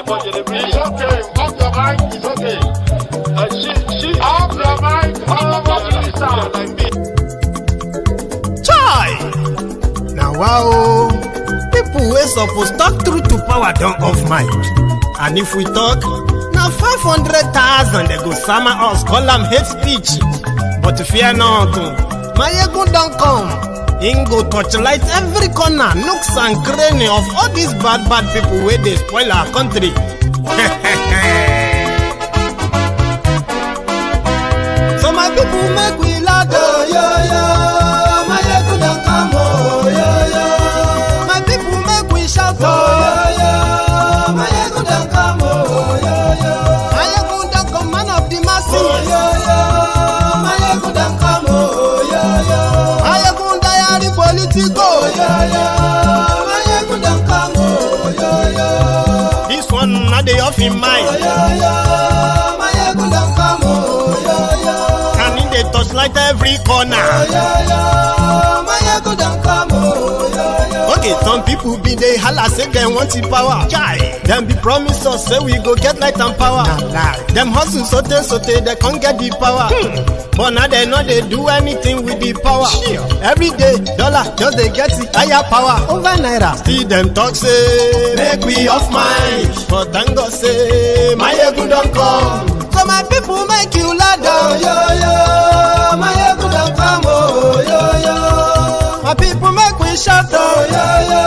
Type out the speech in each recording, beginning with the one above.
for delivery. It's okay. Off your mind. It's okay. She off your mind. Chai! Now wow, people wey suppose talk truth to power don't off mic. And if we talk, now 500,000 they go summer us call them hate speech. But fear not, my ego don't come. Ingo torchlight every corner, nooks and cranny of all these bad people where they spoil our country. So my people make we laugh, oh yo yo. My ego don't come, oh yo yo. My people make we shout, oh yo yo. My ego don't come, oh yo yo. My ego don't come, man of the masses, oh yo yo. My ego don't come, oh yo yo. My ego diary politico, oh yo yo. My ego don't come, oh yo yo. This one not the off in mind, oh yo yo. My ego don't come, oh yo yo. Can in the touchlight every corner, oh yo yo. My ego don't come, oh yo yo. Okay, some people be they holla say they want the power. Chai, them be promise us say we go get light and power. Them hustle sote they can't get the power. But now they know they do anything with the power. Every day, dollar just they get the higher power over Naira. See them talk say make we off mind, but thank God say my ego don't come. So my people make you loud, oh yo yo. My ego don't come, oh yo yo. My people make we shout, oh yo yo.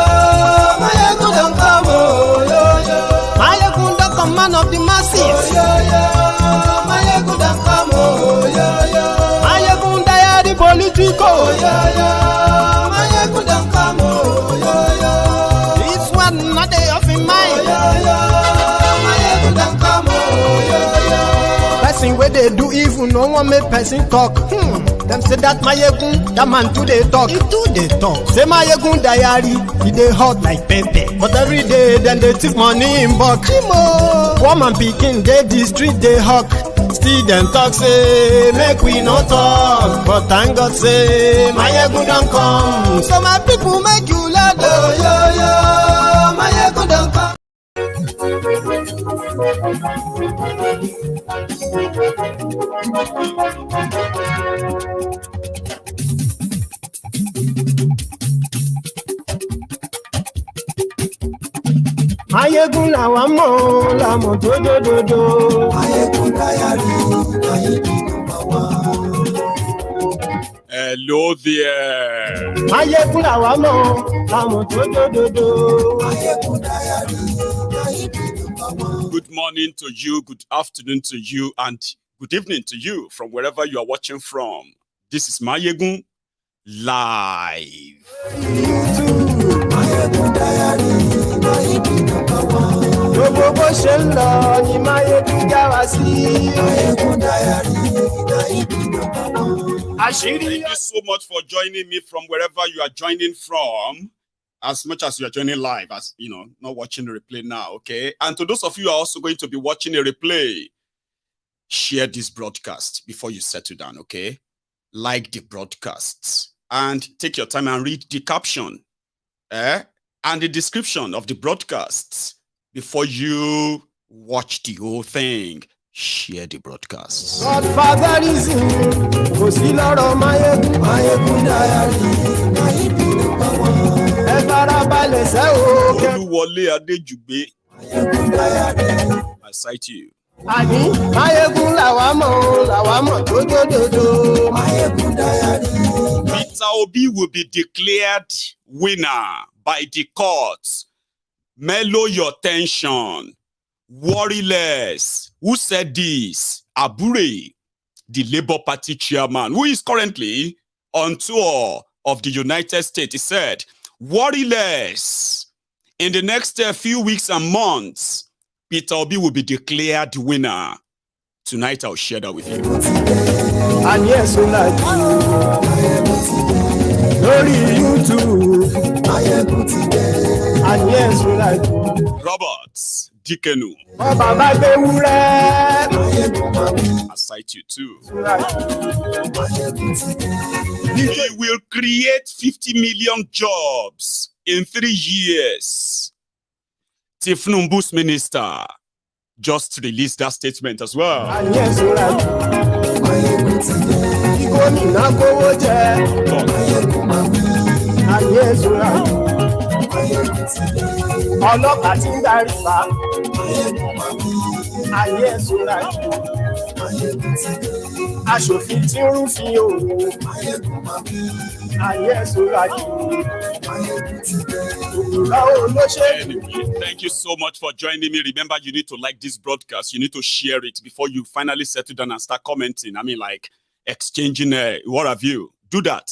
My ego don't come, oh yo yo. My ego don't come, man of the masses, oh yo yo. My ego don't come, oh yo yo. My ego diary politico, oh yo yo. My ego don't come, oh yo yo. This one not they off in mind, oh yo yo. My ego don't come, oh yo yo. Person where they do evil, no one make person talk. Them say that my yegun, that man too they talk. He too they talk. Say my yegun diary, he they hot like pepper. But every day then they take money in bulk. Woman picking, they the street they hawk. Still them talk say make we not talk. But thank God say my yegun don't come. So my people make you loud, oh yo yo. My yegun don't come. Ayégun làwa mọ̀ làmọ̀ tó dòdòdò. Ayégun diary, Ayégun number one. Hello there. Ayégun làwa mọ̀ làmọ̀ tó dòdòdò. Ayégun diary, Ayégun number one. Good morning to you, good afternoon to you, and good evening to you from wherever you are watching from. This is Mayegun live. Ayégun diary, Ayégun number one. Gbogbo bó ṣe ń lọ ni Máyégún já wa sí. Ayégun diary, Ayégun number one. Thank you so much for joining me from wherever you are joining from. As much as you are joining live, as you know, not watching the replay now, okay? And to those of you who are also going to be watching a replay, share this broadcast before you settle down, okay? Like the broadcasts and take your time and read the caption and the description of the broadcasts before you watch the whole thing. Share the broadcasts. Godfatherism, kò sí lọ́rọ̀ Máyégún. Ayégun diary, Ayégun number one. Ẹ farabalẹ̀ sẹ́ o. Olúwọlé Adéjùgbé, Ayégun diary. I cite you. Àní Máyégún làwa mọ̀ tó dòdòdò. Ayégun diary. Peter Obi will be declared winner by the courts. Mellow your tension. Worry less. Who said this? Abure, the Labour Party chairman, who is currently on tour of the United States. He said, worry less. In the next few weeks and months, Peter Obi will be declared winner. Tonight, I'll share that with you. And yes, we like you. Lórí YouTube. And yes, we like you. Robert Dikenu. Ọba bá gbé wúrẹ́. I cite you too. Like He will create 50 million jobs in 3 years. Tifnumbu's minister just released that statement as well. Anyway, thank you so much for joining me. Remember, you need to like this broadcast. You need to share it before you finally settle down and start commenting. I mean, like exchanging what have you. Do that.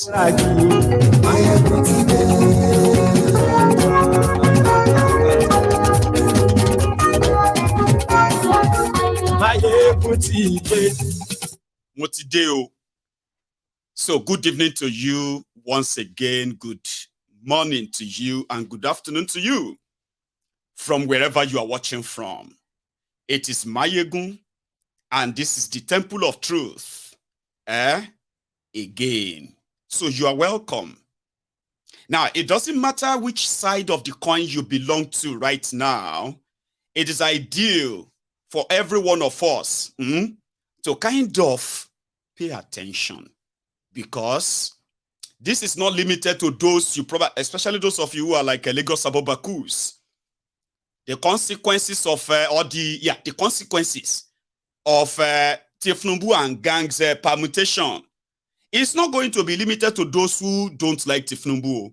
Motideo. So good evening to you once again. Good morning to you and good afternoon to you from wherever you are watching from. It is Mayegun and this is the Temple of Truth. Again. So you are welcome. Now, it doesn't matter which side of the coin you belong to right now. It is ideal for every one of us to kind of pay attention, because this is not limited to those you probably, especially those of you who are like Lagos Ibadan. The consequences of the consequences of Tifnumbu and gangs permutation. It's not going to be limited to those who don't like Tifnumbu.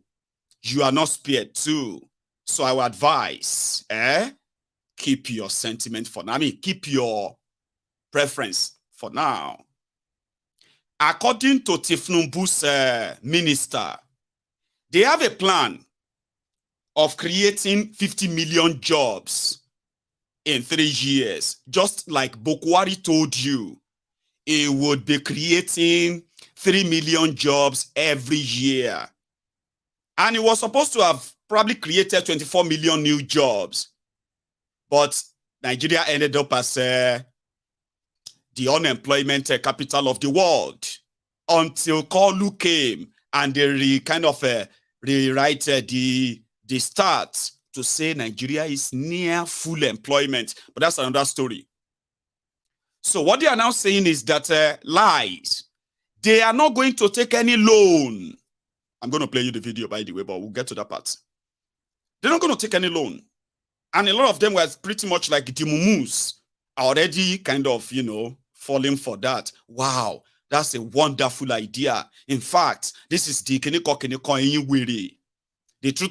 You are not spared too. So I would advise, keep your sentiment for now. I mean, keep your preference for now. According to Tifnumbu's minister, they have a plan of creating 50 million jobs in 3 years. Just like Buhari told you, it would be creating 3 million jobs every year. And it was supposed to have probably created 24 million new jobs. But Nigeria ended up as the unemployment capital of the world until Kanu came and they rewrite the stats to say Nigeria is near full employment. But that's another story. So what they are now saying is that lies. They are not going to take any loan. I'm going to play you the video, by the way, but we'll get to that part. They're not going to take any loan. And a lot of them were pretty much like the mumus, already kind of, falling for that. Wow, that's a wonderful idea. In fact, this is the truth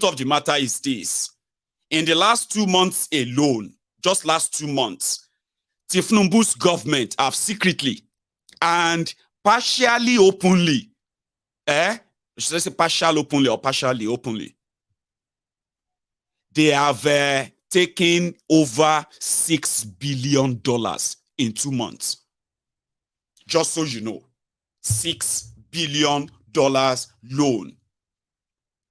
of the matter is this. In the last 2 months alone, just last 2 months, Tifnumbu's government have secretly and partially openly, should I say partial openly or partially openly, they have taken over $6 billion in 2 months. Just so you know, $6 billion loan.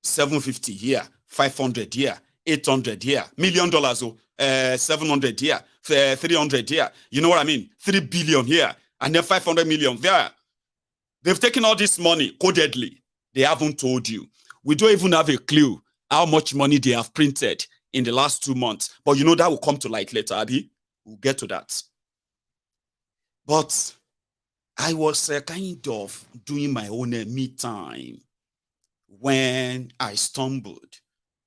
750 here, 500 here, 800 here, $1 million, 700 here, 300 here. You know what I mean? 3 billion here, and then 500 million there. They've taken all this money codedly. They haven't told you. We don't even have a clue how much money they have printed in the last 2 months. But you know that will come to light later, Abi. We'll get to that. But I was kind of doing my own me time when I stumbled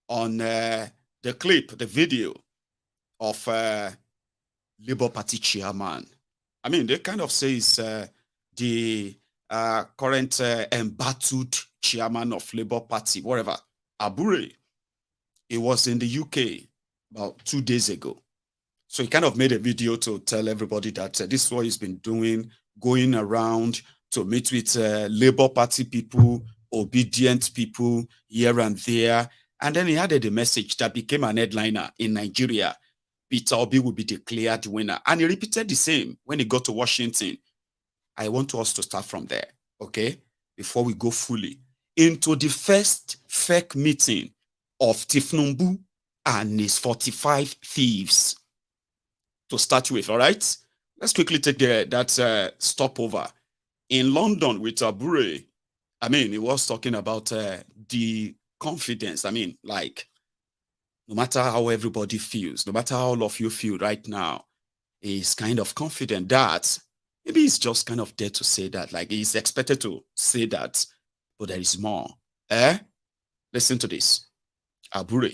on the clip, the video of Labour Party chairman. I mean, they kind of say it's the current embattled chairman of Labour Party, whatever, Abure. It was in the UK about 2 days ago. So he kind of made a video to tell everybody that this is what he's been doing, going around to meet with Labour Party people, obedient people here and there. And then he added a message that became an headliner in Nigeria. Peter Obi will be declared winner. And he repeated the same when he got to Washington. I want us to start from there, okay? Before we go fully into the first fake meeting of Tifnumbu and his 45 thieves. To start with, all right? Let's quickly take that stopover. In London with Abure, I mean, he was talking about the confidence. I mean, like, no matter how everybody feels, no matter how all of you feel right now, is kind of confident that maybe he's just kind of there to say that, like he's expected to say that, but there is more. Listen to this. Abure.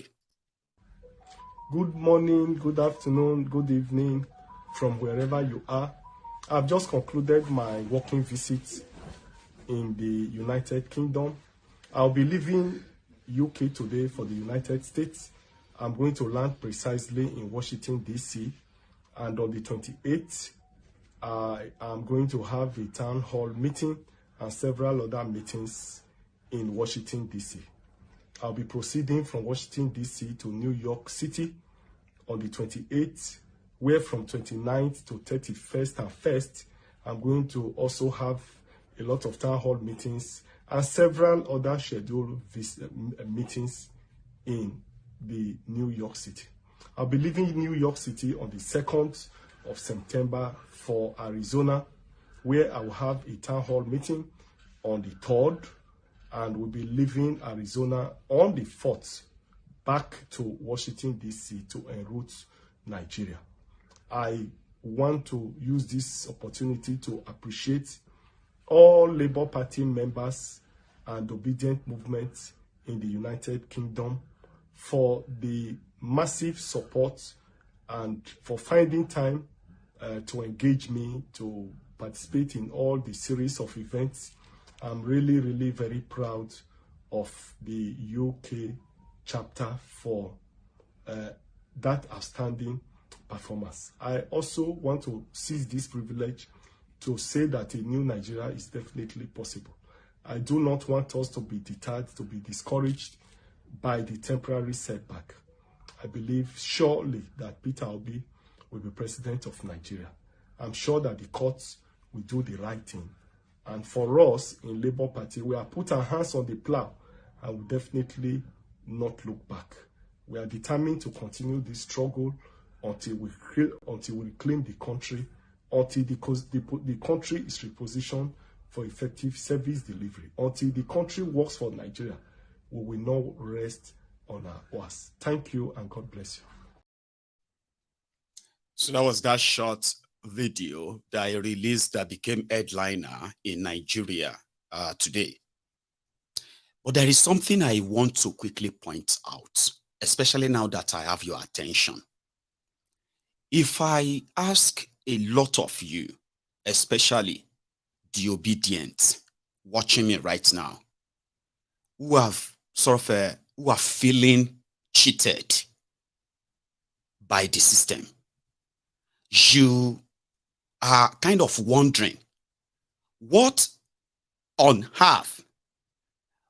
Good morning, good afternoon, good evening from wherever you are. I've just concluded my working visit in the United Kingdom. I'll be leaving UK today for the United States. I'm going to land precisely in Washington, D.C. And on the 28th, I'm going to have a town hall meeting and several other meetings in Washington, D.C. I'll be proceeding from Washington, D.C. to New York City on the 28th, where from 29th to 31st and 1st, I'm going to also have a lot of town hall meetings and several other scheduled meetings in the New York City. I'll be leaving New York City on the 2nd of September for Arizona, where I will have a town hall meeting on the 3rd, and we'll be leaving Arizona on the 4th back to Washington, D.C. to en route Nigeria. I want to use this opportunity to appreciate all Labour Party members and obedient movements in the United Kingdom for the massive support and for finding time to engage me to participate in all the series of events. I'm really, really very proud of the UK chapter for that outstanding performance. I also want to seize this privilege to say that a new Nigeria is definitely possible. I do not want us to be deterred, to be discouraged by the temporary setback. I believe surely that Peter Obi will be president of Nigeria. I'm sure that the courts will do the right thing. And for us in Labour Party, we have put our hands on the plow and will definitely not look back. We are determined to continue this struggle until we reclaim the country, until the country is repositioned for effective service delivery, until the country works for Nigeria. We will not rest on our horse. Thank you and God bless you. So that was that short video that I released that became headliner in Nigeria today. But there is something I want to quickly point out, especially now that I have your attention. If I ask a lot of you, especially the obedient watching me right now, who have who are feeling cheated by the system, you are kind of wondering what on earth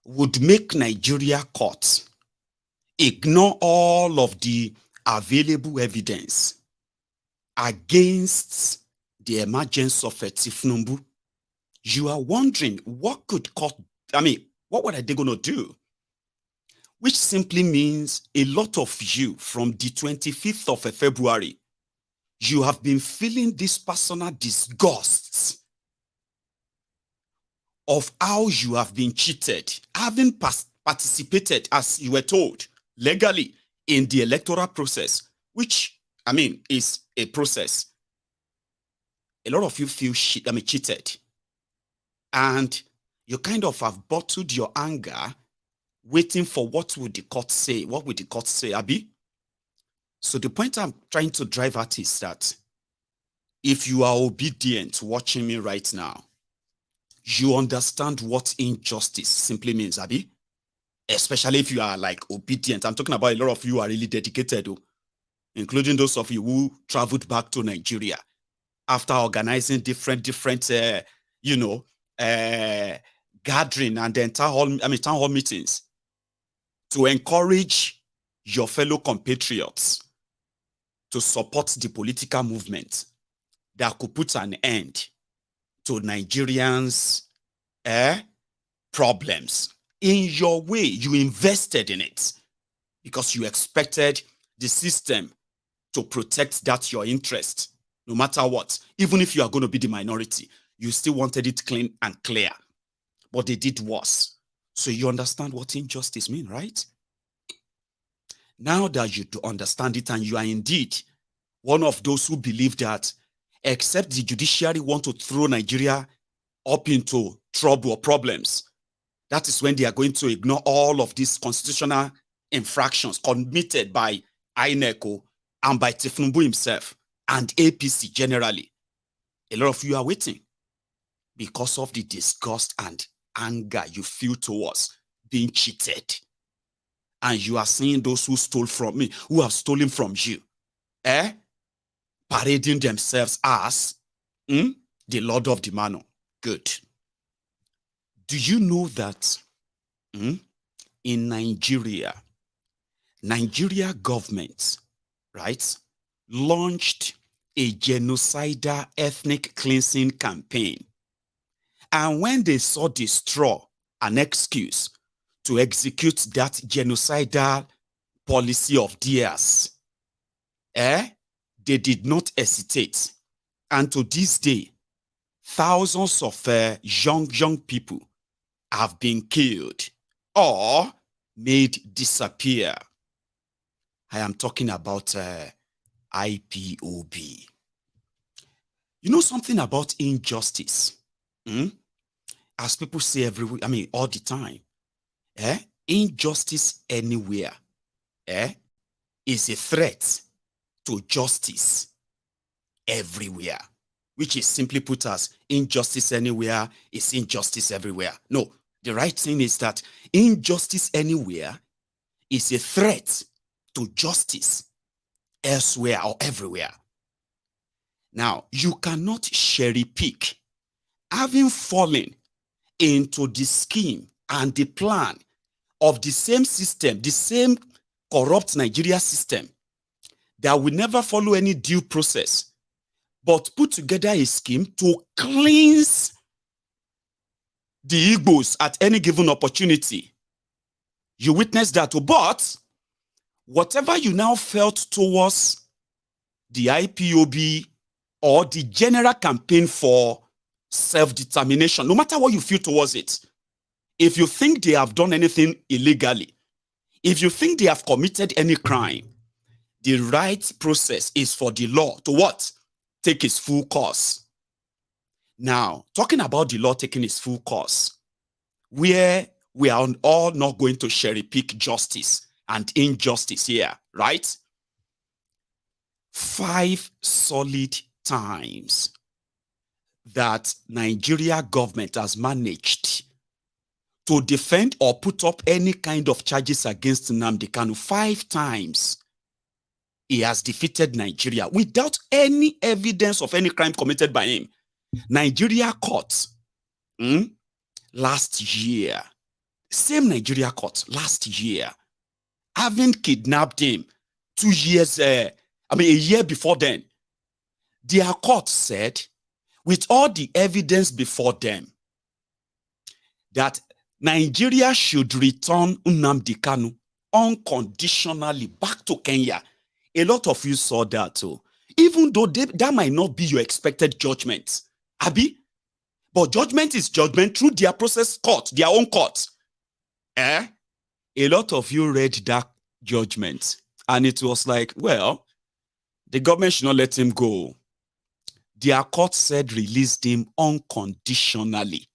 would make Nigeria courts ignore all of the available evidence against the emergence of a Tinubu. You are wondering what could court, what were they going to do? Which simply means a lot of you from the 25th of February, you have been feeling this personal disgust of how you have been cheated, having participated, as you were told, legally in the electoral process, which, is a process. A lot of you feel cheated. And you kind of have bottled your anger, waiting for what would the court say. What would the court say, Abi? So the point I'm trying to drive at is that if you are obedient watching me right now, you understand what injustice simply means, Abi? Especially if you are like obedient. I'm talking about a lot of you are really dedicated, including those of you who traveled back to Nigeria after organizing different gathering and then town hall meetings to encourage your fellow compatriots to support the political movement that could put an end to Nigerians' problems. In your way, you invested in it because you expected the system to protect that your interest, no matter what. Even if you are going to be the minority, you still wanted it clean and clear. But they did worse. So you understand what injustice means, right? Now that you do understand it, and you are indeed one of those who believe that except the judiciary want to throw Nigeria up into trouble or problems, that is when they are going to ignore all of these constitutional infractions committed by INECO and by Tinubu himself and APC generally. A lot of you are waiting because of the disgust and anger you feel towards being cheated. And you are seeing those who stole from me, who have stolen from you, parading themselves as the Lord of the Manor. Good. Do you know that in Nigeria government, right, launched a genocidal ethnic cleansing campaign? And when they saw the straw, an excuse to execute that genocidal policy of theirs, they did not hesitate. And to this day, thousands of young people have been killed or made disappear. I am talking about IPOB. You know something about injustice? As people say everywhere, I mean all the time, injustice anywhere is a threat to justice everywhere, which is simply put as injustice anywhere is injustice everywhere. No, the right thing is that injustice anywhere is a threat to justice elsewhere or everywhere. Now, you cannot cherry pick having fallen into the scheme and the plan of the same system, the same corrupt Nigeria system that will never follow any due process, but put together a scheme to cleanse the Igbos at any given opportunity. You witnessed that, but whatever you now felt towards the IPOB or the general campaign for self-determination, no matter what you feel towards it, if you think they have done anything illegally, if you think they have committed any crime, the right process is for the law to what? Take its full course. Now, talking about the law taking its full course, where we are all not going to cherry pick justice and injustice here, right? 5 solid times that Nigeria government has managed to defend or put up any kind of charges against Nnamdi Kanu. 5 times he has defeated Nigeria without any evidence of any crime committed by him. Nigeria Court last year, same Nigeria Court last year, having kidnapped him 2 years, a year before then, their court said, with all the evidence before them, that Nigeria should return Nnamdi Kanu unconditionally back to Kenya. A lot of you saw that too. Even though that might not be your expected judgment, Abi, but judgment is judgment through their process court, their own court. A lot of you read that judgment, and it was like, well, the government should not let him go. Their court said released him unconditionally.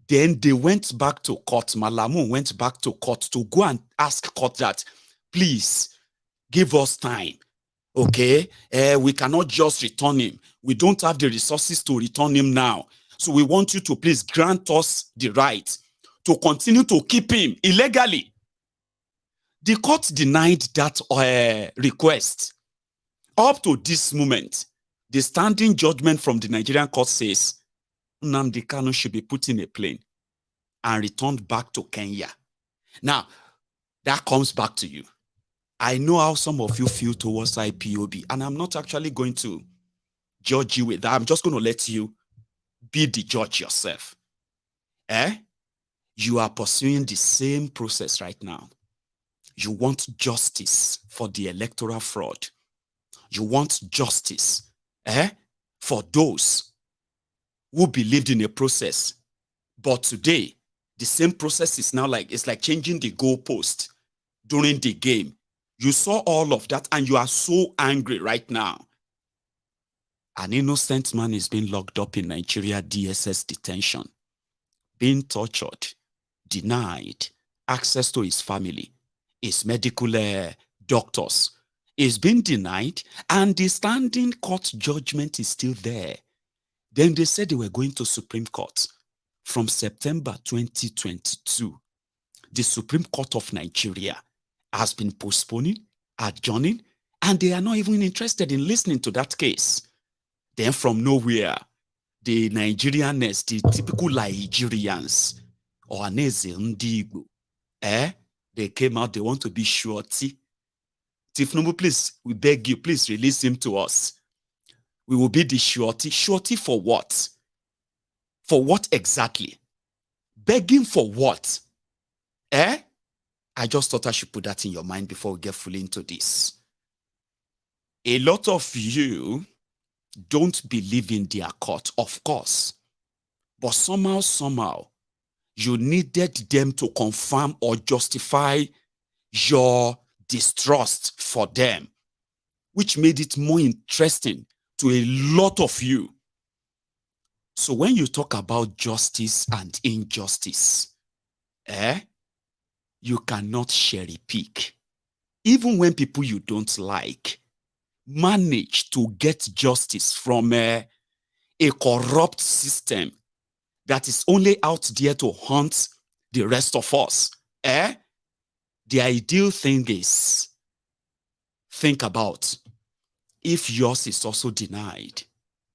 Then they went back to court. Malamu went back to court to go and ask court that, please, give us time. Okay? We cannot just return him. We don't have the resources to return him now. So we want you to please grant us the right to continue to keep him illegally. The court denied that request. Up to this moment, the standing judgment from the Nigerian court says Nnamdi Kanu should be put in a plane and returned back to Kenya. Now, that comes back to you. I know how some of you feel towards IPOB, and I'm not actually going to judge you with that. I'm just going to let you be the judge yourself. You are pursuing the same process right now. You want justice for the electoral fraud. You want justice for those who believed in a process. But today, the same process is now it's like changing the goalpost. during the game. You saw all of that and you are so angry right now. An innocent man is being locked up in Nigeria DSS detention, being tortured, denied access to his family, his medical doctors. Is being denied, and the standing court judgment is still there. Then they said they were going to Supreme Court from September 2022. The Supreme Court of Nigeria has been postponing, adjourning, and they are not even interested in listening to that case. Then from nowhere, the Nigerians, the typical Nigerians, Ohaneze Ndigbo, they came out, they want to be surety. Tinubu, please, we beg you, please release him to us. We will be the surety. Surety for what? For what exactly? Begging for what? I just thought I should put that in your mind before we get fully into this. A lot of you don't believe in their court, of course. But somehow, you needed them to confirm or justify your distrust for them, which made it more interesting to a lot of you. So when you talk about justice and injustice, you cannot cherry pick. Even when people you don't like manage to get justice from a corrupt system that is only out there to haunt the rest of us, the ideal thing is, think about if yours is also denied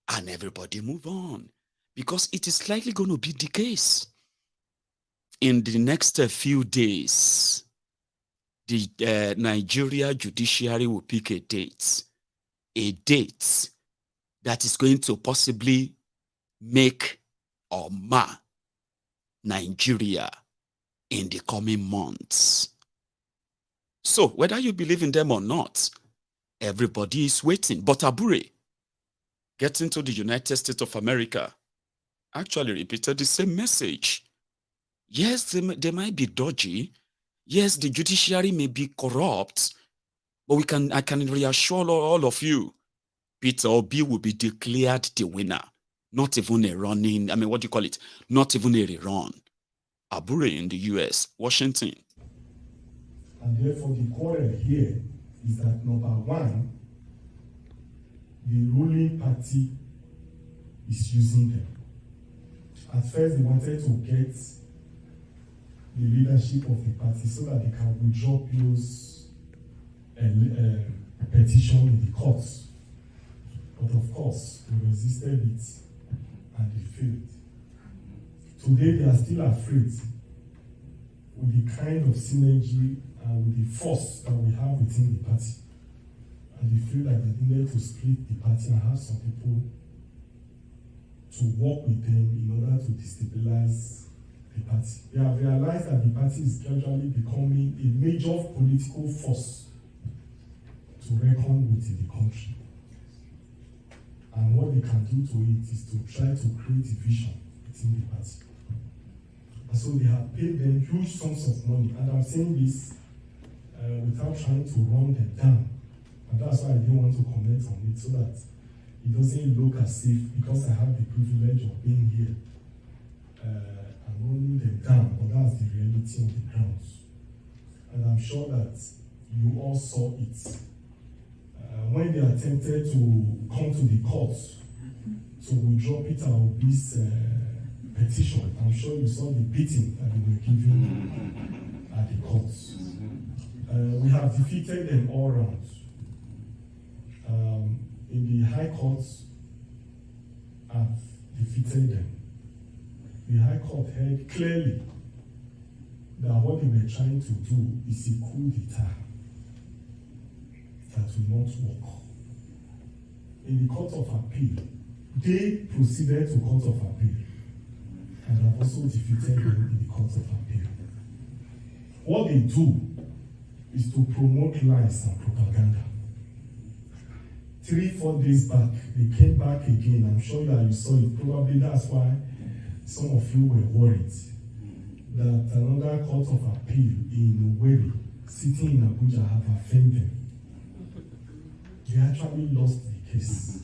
and everybody move on, because it is likely going to be the case. In the next few days, the Nigeria Judiciary will pick a date that is going to possibly make or mar Nigeria in the coming months. So whether you believe in them or not, everybody is waiting. But Abure, getting to the United States of America, actually repeated the same message. Yes, they might be dodgy. Yes, the judiciary may be corrupt. But I can reassure all of you, Peter Obi will be declared the winner. Not even a running, what do you call it? Not even a rerun. Abure in the US, Washington. And therefore the quarrel here is that number one, the ruling party is using them. At first they wanted to get the leadership of the party so that they can withdraw those petition in the courts. But of course, they resisted it and they failed. Today they are still afraid with the kind of synergy and with the force that we have within the party. And they feel that they needed to split the party and have some people to work with them in order to destabilize the party. They have realized that the party is gradually becoming a major political force to reckon with in the country. And what they can do to it is to try to create division within the party. And so they have paid them huge sums of money. And I'm saying this without trying to run them down. And that's why I didn't want to comment on it, so that it doesn't look as if, because I have the privilege of being here, I'm running them down, but that's the reality on the ground. And I'm sure that you all saw it. When they attempted to come to the court to withdraw Peter Obi's petition, I'm sure you saw the beating that they were given at the courts. We have defeated them all round. In the High Courts, I've defeated them. The High Court held clearly that what they were trying to do is a coup d'etat that will not work. In the Court of Appeal, they proceeded to Court of Appeal and have also defeated them in the Court of Appeal. What they do is to promote lies and propaganda. 3-4 days back, they came back again. I'm sure that you saw it. Probably that's why some of you were worried that another Court of Appeal in Owerri sitting in Abuja have affirmed them. They actually lost the case.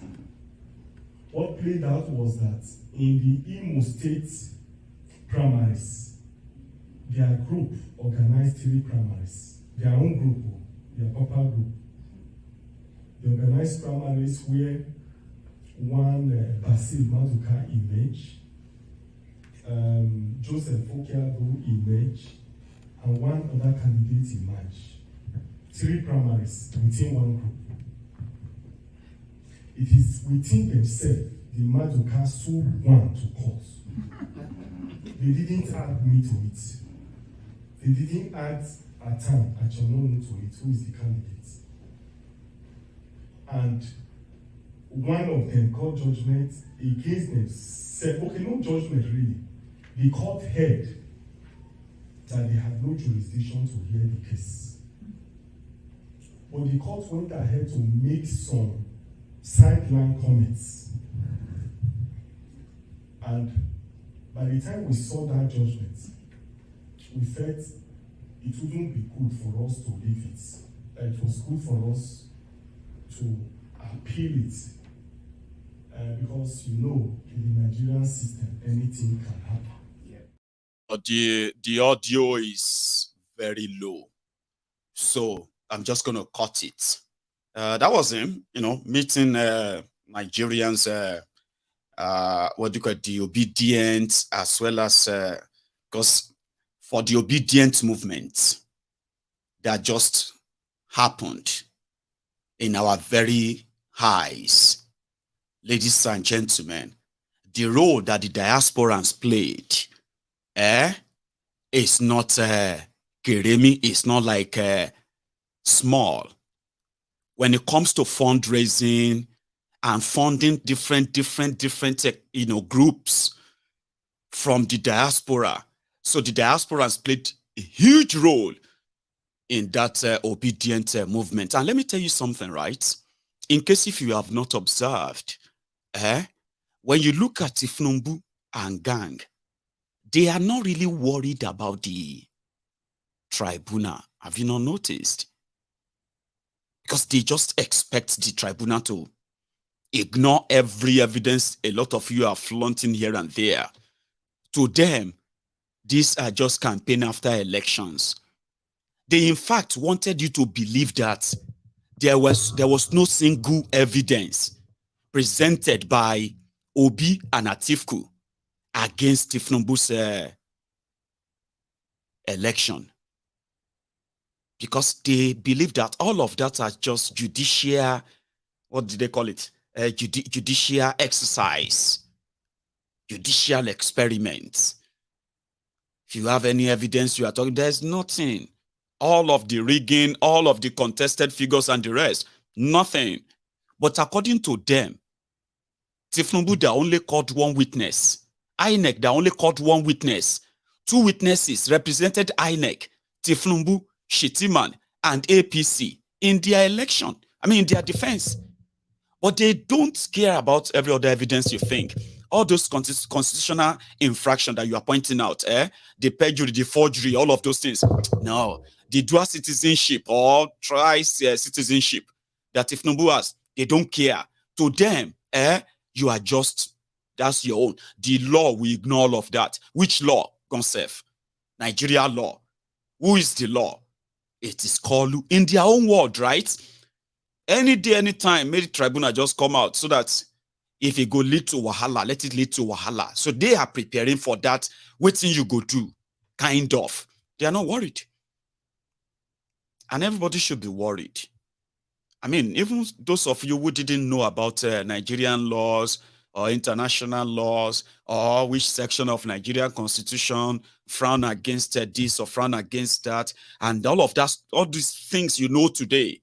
What played out was that in the Imo State primaries, their group organized 3 primaries. Their own group, their proper group. They organized primaries where one Basil Maduka emerged, Joseph Okiabu emerged, and one other candidate emerged. 3 primaries within one group. It is within themselves the Maduka sued one to court. They didn't add me to it. They didn't add Atan Achonono to it, who is the candidate. And one of them called judgment against them, said, okay, no judgment really. The court heard that they had no jurisdiction to hear the case. But the court went ahead to make some sideline comments. And by the time we saw that judgment, we felt it wouldn't be good for us to leave it. It was good for us to appeal it. Because in the Nigerian system, anything can happen. But the audio is very low. So I'm just going to cut it. That was him, meeting Nigerians, what do you call it, the obedient, as well as, because for the obedient movement that just happened in our very eyes, ladies and gentlemen, the role that the diasporans played, is not Keremi, it's not like small. When it comes to fundraising and funding different groups from the diaspora. So the diasporans played a huge role in that obedient movement. And let me tell you something, right? In case if you have not observed, when you look at Tinubu and gang, they are not really worried about the tribunal. Have you not noticed? Because they just expect the tribunal to ignore every evidence a lot of you are flaunting here and there. To them, these are just campaign after elections. They in fact wanted you to believe that there was no single evidence presented by Obi and Atifku against Tinubu's election. Because they believe that all of that are just judicial, what did they call it? Judicial exercise, judicial experiments. If you have any evidence you are talking, there's nothing. All of the rigging, all of the contested figures and the rest, nothing. But according to them, Tinubu, they only caught one witness. INEC, they only caught one witness. 2 witnesses represented INEC, Tinubu, Shitiman, and APC in their election. In their defense. But they don't care about every other evidence you think. All those constitutional infractions that you are pointing out, the perjury, the forgery, all of those things. No, the dual citizenship or tri-citizenship that Tinubu has, they don't care. To them, you are just, that's your own. The law will ignore all of that. Which law? Concept. Nigeria law. Who is the law? It is called in their own word, right? Any day, anytime, may the tribunal just come out so that if it go lead to wahala, let it lead to wahala. So they are preparing for that. Waiting you go do, kind of. They are not worried. And everybody should be worried. Even those of you who didn't know about Nigerian laws or international laws or which section of Nigerian constitution frown against this or frown against that, and all of that, all these things you know today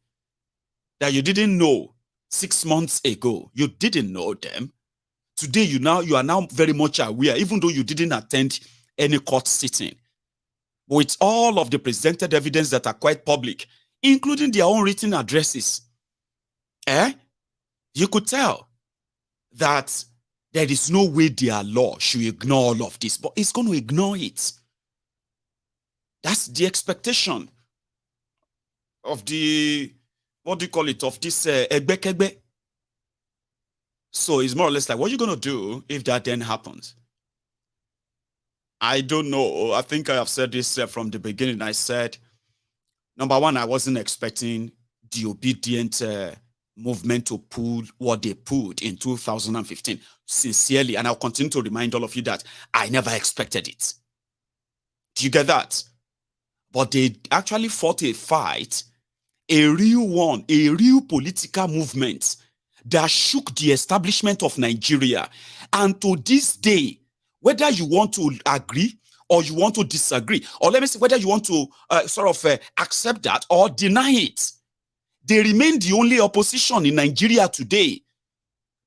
that you didn't know 6 months ago, you didn't know them. Today you are now very much aware, even though you didn't attend any court sitting. With all of the presented evidence that are quite public, including their own written addresses, you could tell that there is no way their law should ignore all of this, but it's going to ignore it. That's the expectation what do you call it, of this egbekegbe. So it's more or less like, what are you going to do if that then happens? I don't know. I think I have said this from the beginning. I said, number one, I wasn't expecting the obedient movement to pull what they pulled in 2015. Sincerely, and I'll continue to remind all of you that I never expected it. Do you get that? But they actually fought a fight, a real one, a real political movement that shook the establishment of Nigeria. And to this day, whether you want to agree or you want to disagree, or let me say whether you want to accept that or deny it, they remain the only opposition in Nigeria today,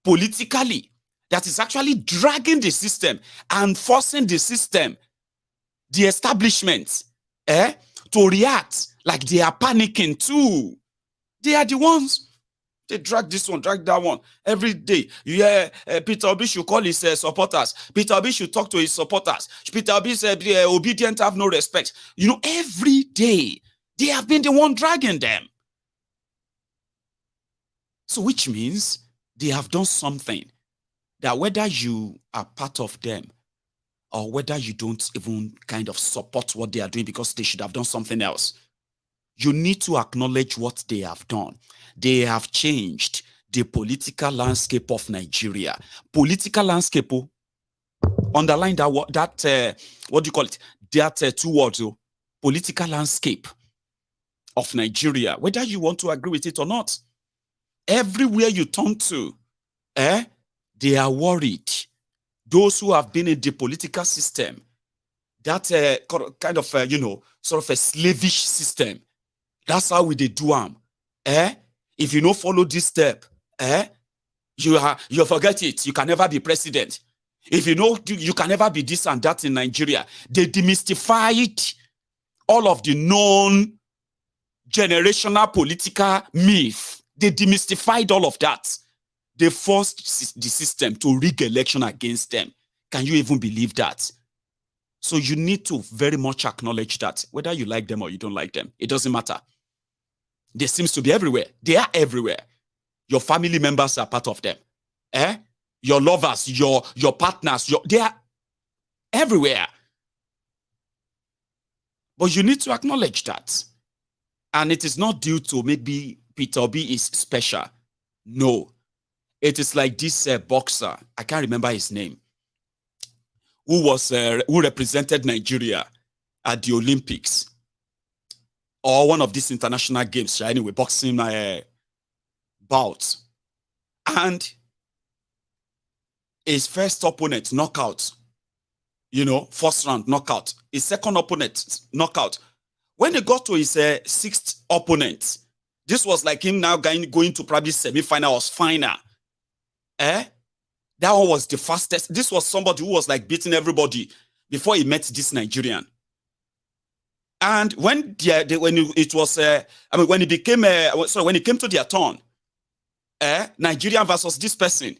politically, that is actually dragging the system and forcing the system, the establishment, to react like they are panicking too. They are the ones. They drag this one, drag that one. Every day, you hear Peter Obi should call his supporters. Peter Obi should talk to his supporters. Peter Obi said, obedient, have no respect. You know, every day, they have been the one dragging them. So which means they have done something that whether you are part of them or whether you don't even kind of support what they are doing because they should have done something else, you need to acknowledge what they have done. They have changed the political landscape of Nigeria. Political landscape, underline that, what do you call it? That two words, political landscape of Nigeria, whether you want to agree with it or not. Everywhere you turn to, they are worried. Those who have been in the political system, that kind of, sort of a slavish system, that's how we do them. If you don't follow this step, you forget it. You can never be president. If you know, you can never be this and that in Nigeria. They demystified all of the known generational political myth. They demystified all of that. They forced the system to rig election against them. Can you even believe that? So you need to very much acknowledge that, whether you like them or you don't like them, it doesn't matter. They seem to be everywhere. They are everywhere. Your family members are part of them. Your lovers, your partners, they are everywhere. But you need to acknowledge that. And it is not due to maybe Peter Obi is special. No. It is like this boxer, I can't remember his name, who represented Nigeria at the Olympics or one of these international games, anyway, boxing bout. And his first opponent, knockout, first round, knockout. His second opponent, knockout. When he got to his sixth opponent, this was like him now going to probably semi-final or final. That one was the fastest. This was somebody who was like beating everybody before he met this Nigerian. And when when it came to their turn, Nigerian versus this person,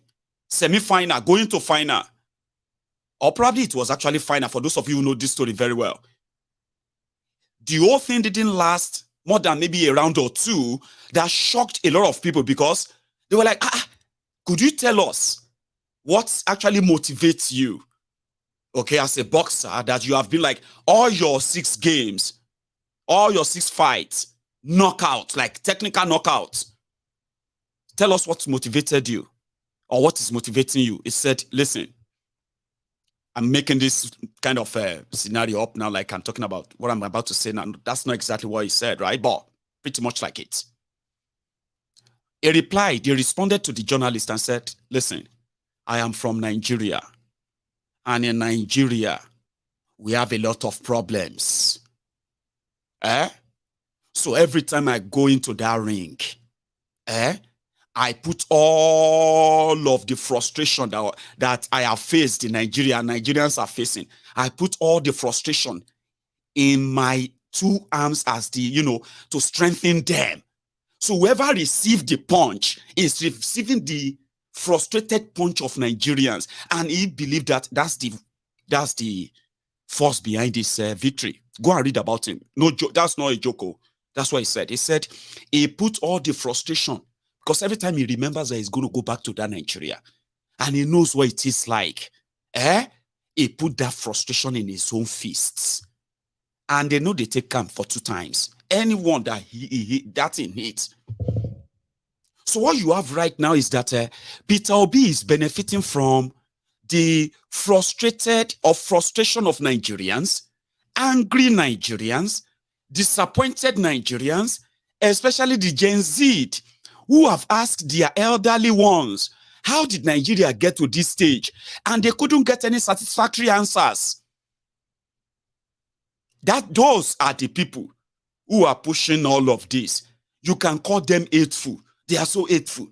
semi-final, going to final, or probably it was actually final for those of you who know this story very well. The whole thing didn't last more than maybe a round or two. That shocked a lot of people because they were like, could you tell us what actually motivates you, as a boxer, that you have been like all your 6 games, all your 6 fights, knockout, like technical knockout. Tell us what motivated you or what is motivating you. It said, listen, I'm making this kind of scenario up now, like I'm talking about what I'm about to say now. That's not exactly what he said, right? But pretty much like it. He responded to the journalist and said, listen, I am from Nigeria. And in Nigeria, we have a lot of problems. So every time I go into that ring, I put all of the frustration that I have faced in Nigeria, Nigerians are facing. I put all the frustration in my 2 arms as to strengthen them. So whoever received the punch is receiving the frustrated punch of Nigerians. And he believed that that's the force behind this victory. Go and read about him. No joke. That's not a joke. That's what he said. He said he put all the frustration, because every time he remembers that he's going to go back to that Nigeria and he knows what it is like, he put that frustration in his own fists. And they know they take camp for 2 times. Anyone that that's in it. So what you have right now is that Peter Obi is benefiting from the frustration of Nigerians, angry Nigerians, disappointed Nigerians, especially the Gen Z, who have asked their elderly ones, how did Nigeria get to this stage? And they couldn't get any satisfactory answers. Those are the people who are pushing all of this. You can call them hateful. They are so hateful.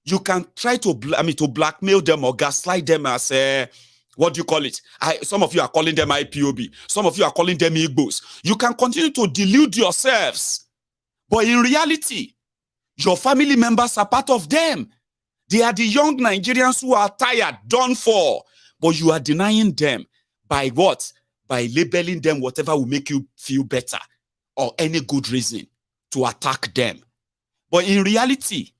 You can try to blackmail them or gaslight them as what do you call it? Some of you are calling them IPOB. Some of you are calling them Igbos. You can continue to delude yourselves. But in reality, your family members are part of them. They are the young Nigerians who are tired, done for. But you are denying them by what? By labeling them whatever will make you feel better or any good reason to attack them. But in reality,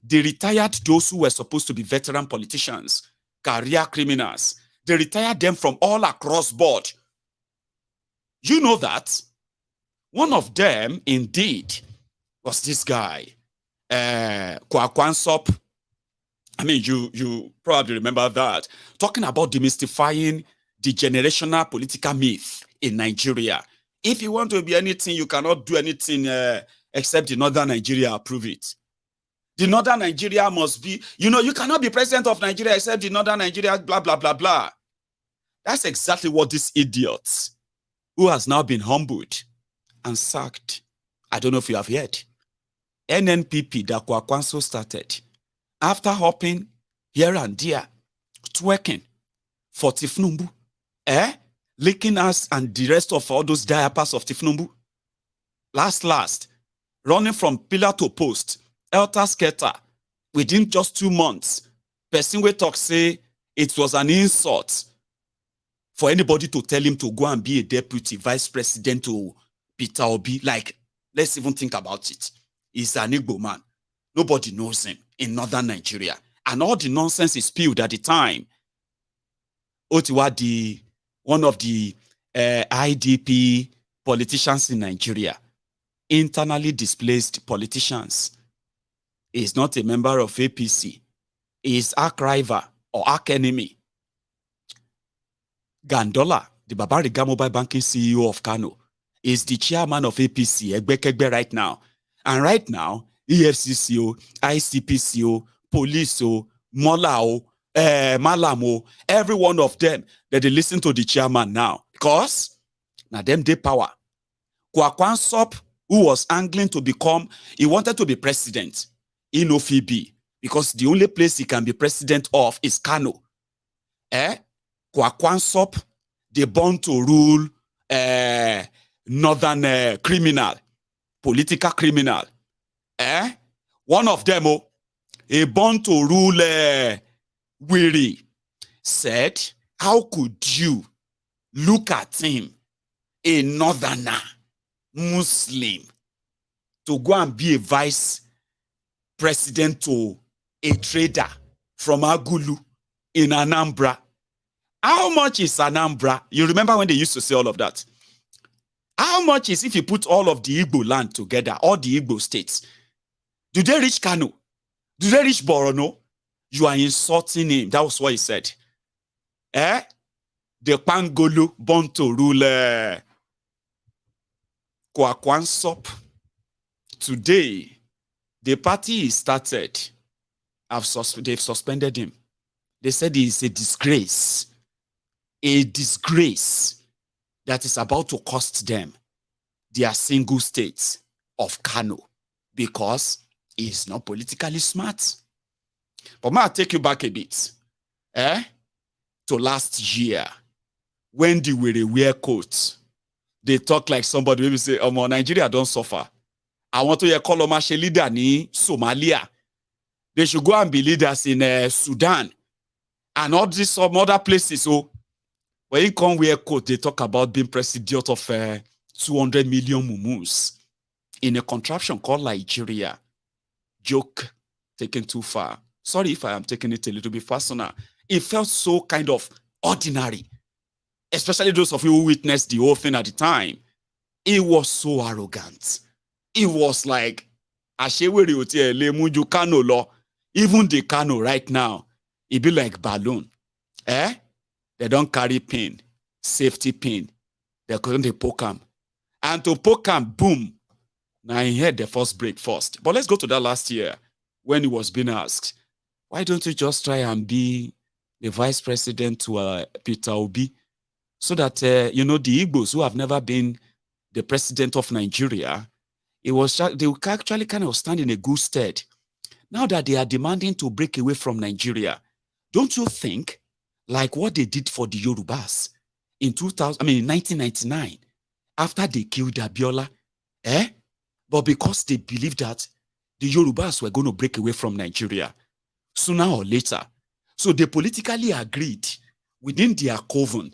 they retired those who were supposed to be veteran politicians, career criminals. They retired them from all across board. You know that? One of them, indeed, was this guy, Kwakwansop. I mean, you probably remember that. Talking about demystifying the generational political myth in Nigeria. If you want to be anything, you cannot do anything except the northern Nigeria approve it. The northern Nigeria must be, you cannot be president of Nigeria except the northern Nigeria, blah, blah, blah, blah. That's exactly what this idiot, who has now been humbled and sacked, I don't know if you have heard, NNPP that Kwakwanso started, after hopping here and there, twerking for Tifnumbu, licking us and the rest of all those diapers of Tifnumbu. Last, running from pillar to post, helter-skelter, within just 2 months, person we talk say it was an insult for anybody to tell him to go and be a deputy vice president to Peter Obi. Like, let's even think about it. He's an Igbo man. Nobody knows him in northern Nigeria. And all the nonsense is spewed at the time. Otiwadi, one of the IDP politicians in Nigeria, internally displaced politicians, is not a member of APC, is arch rival or arch enemy. Gandola, the Babariga Mobile Banking CEO of Kano, is the chairman of APC, Egbekegbe right now. And right now, EFCCO, ICPCO, Police, Molao, Malamo, every one of them, that they listen to the chairman now. Because, now them they power. Kwakwansop, who was angling to become, he wanted to be president in OFB, because the only place he can be president of is Kano. Kwakwansop, they born to rule northern criminal, political criminal. One of them, a born to rule Wiri, said, how could you look at him, a northerner, Muslim, to go and be a vice president to a trader from Agulu in Anambra? How much is Anambra? You remember when they used to say all of that? How much is if you put all of the Igbo land together, all the Igbo states? Do they reach Kano? Do they reach Borono? You are insulting him. That was what he said. The Pangolo born to rule Kwakwansop. Today, the party is started. They've suspended him. They said he is a disgrace. A disgrace that is about to cost them their single state of Kano, because he is not politically smart. But may I take you back a bit to last year, when they were wear coats. They talk like somebody maybe say, Nigeria don't suffer. I want to hear Kolomashe leader in Somalia. They should go and be leaders in Sudan and all these some other places. So when you come wear coat, they talk about being president of 200 million mumus in a contraption called Nigeria. Joke taken too far. Sorry if I am taking it a little bit personal. It felt so kind of ordinary, especially those of you who witnessed the whole thing at the time. It was so arrogant. It was like, even the Kano right now, it be like balloon. They don't carry pin, safety pin. They're going to poke them. And to poke them, boom. Now he had the first break first. But let's go to that last year when he was being asked, why don't you just try and be the vice president to Peter Obi? So that, the Igbos who have never been the president of Nigeria, they will actually kind of stand in a good stead. Now that they are demanding to break away from Nigeria, don't you think, like what they did for the Yorubas in 1999, after they killed Abiola, but because they believed that the Yorubas were going to break away from Nigeria sooner or later, so they politically agreed within their coven,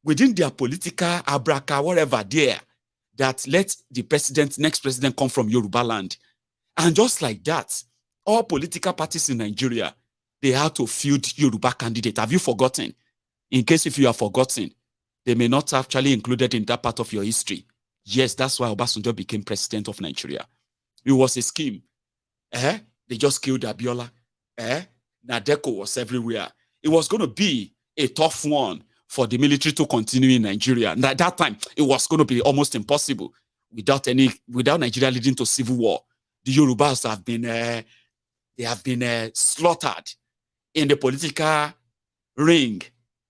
within their political abraka, whatever there, that let the next president come from Yoruba land. And just like that, all political parties in Nigeria, they had to field Yoruba candidate. Have you forgotten? In case if you have forgotten, they may not actually included in that part of your history. Yes, that's why Obasanjo became president of Nigeria. It was a scheme. They just killed Abiola. Nadeko was everywhere. It was going to be a tough one for the military to continue in Nigeria. And at that time, it was going to be almost impossible without Nigeria leading to civil war. The Yorubas have been slaughtered in the political ring,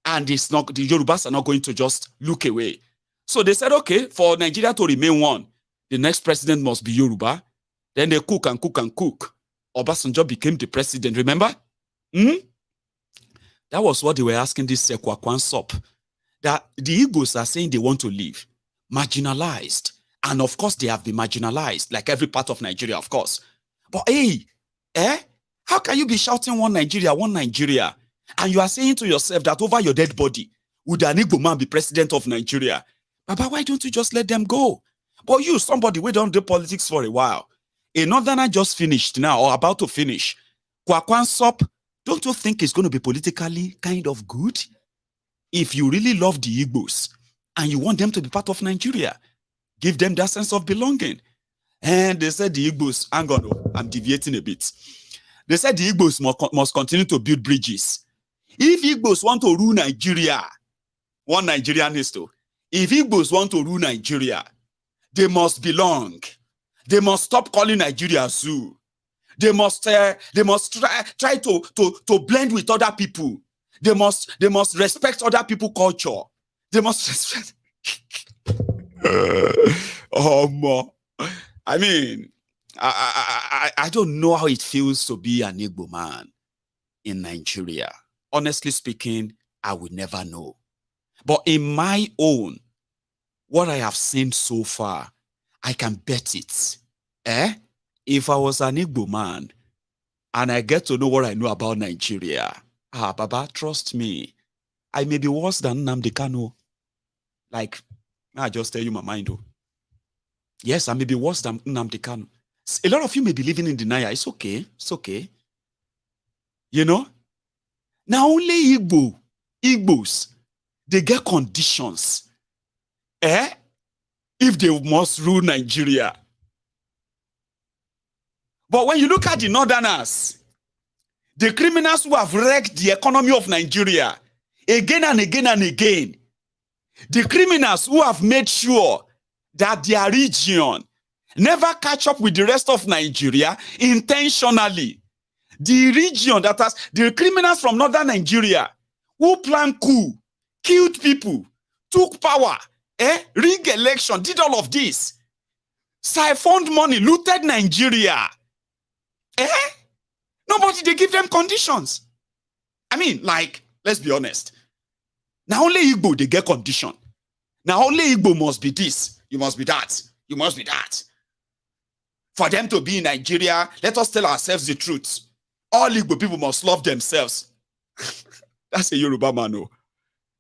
and the Yorubas are not going to just look away. So they said, okay, for Nigeria to remain one, the next president must be Yoruba. Then they cook and cook and cook. Obasanjo became the president, remember? That was what they were asking this Kwakwan Sop. That the Igbos are saying they want to leave, marginalized. And of course, they have been marginalized, like every part of Nigeria, of course. But hey, how can you be shouting one Nigeria, and you are saying to yourself that over your dead body, would an Igbo man be president of Nigeria? Baba, why don't you just let them go? But you, somebody, we don't do politics for a while. A northerner just finished now, or about to finish. Kwakwan Sop, don't you think it's going to be politically kind of good? If you really love the Igbos, and you want them to be part of Nigeria, give them that sense of belonging. And they said the Igbos, hang on, I'm deviating a bit. They said the Igbos must continue to build bridges. If Igbos want to rule Nigeria, one Nigerian is to, if Igbos want to rule Nigeria, they must belong. They must stop calling Nigeria zoo. They must try to blend with other people. They must respect other people's culture. They must respect. I mean, I don't know how it feels to be an Igbo man in Nigeria. Honestly speaking, I would never know. But in my own, what I have seen so far, I can bet it. If I was an Igbo man and I get to know what I know about Nigeria, Baba, trust me, I may be worse than Nnamdi Kanu. Like, I just tell you my mind, though. Yes, I may be worse than Nnamdi Kanu. A lot of you may be living in denial. It's okay. It's okay. You know? Now only Igbos, they get conditions. If they must rule Nigeria. But when you look at the northerners, the criminals who have wrecked the economy of Nigeria again and again and again, the criminals who have made sure that their region never catch up with the rest of Nigeria intentionally. The region that has the criminals from northern Nigeria who planned coup, killed people, took power, rigged election, did all of this, siphoned money, looted Nigeria. Nobody, they give them conditions. I mean, like, let's be honest. Now only Igbo, they get condition. Now only Igbo must be this. You must be that. You must be that. For them to be in Nigeria, let us tell ourselves the truth. All Igbo people must love themselves. That's a Yoruba man, oh.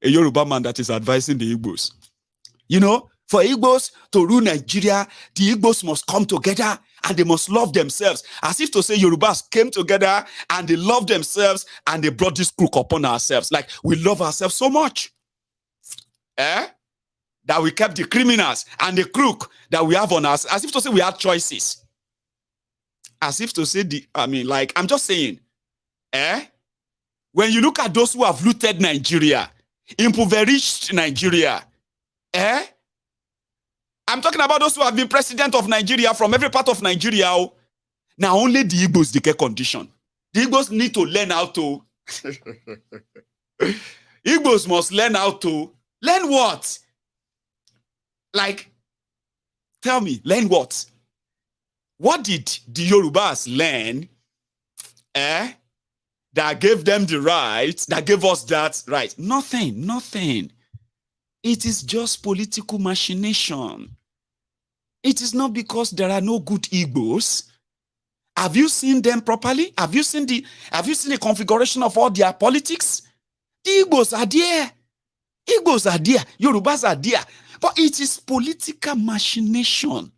A Yoruba man that is advising the Igbos. You know, For Igbos to rule Nigeria, the Igbos must come together and they must love themselves. As if to say Yorubas came together and they loved themselves and they brought this crook upon ourselves. Like we love ourselves so much. That we kept the criminals and the crook that we have on us. As if to say we had choices. As if to say I'm just saying. When you look at those who have looted Nigeria, impoverished Nigeria, I'm talking about those who have been president of Nigeria from every part of Nigeria. Now only the Igbos the care condition. The Igbos need to learn how to. Igbos must learn how to. Learn what? Like, tell me, learn what? What did the Yorubas learn? That gave them the right, that gave us that right? Nothing. It is just political machination. It is not because there are no good Igbos. Have you seen them properly? Have you seen the configuration of all their politics? The Igbos are there. Igbos are there. Yorubas are there. But it is political machination.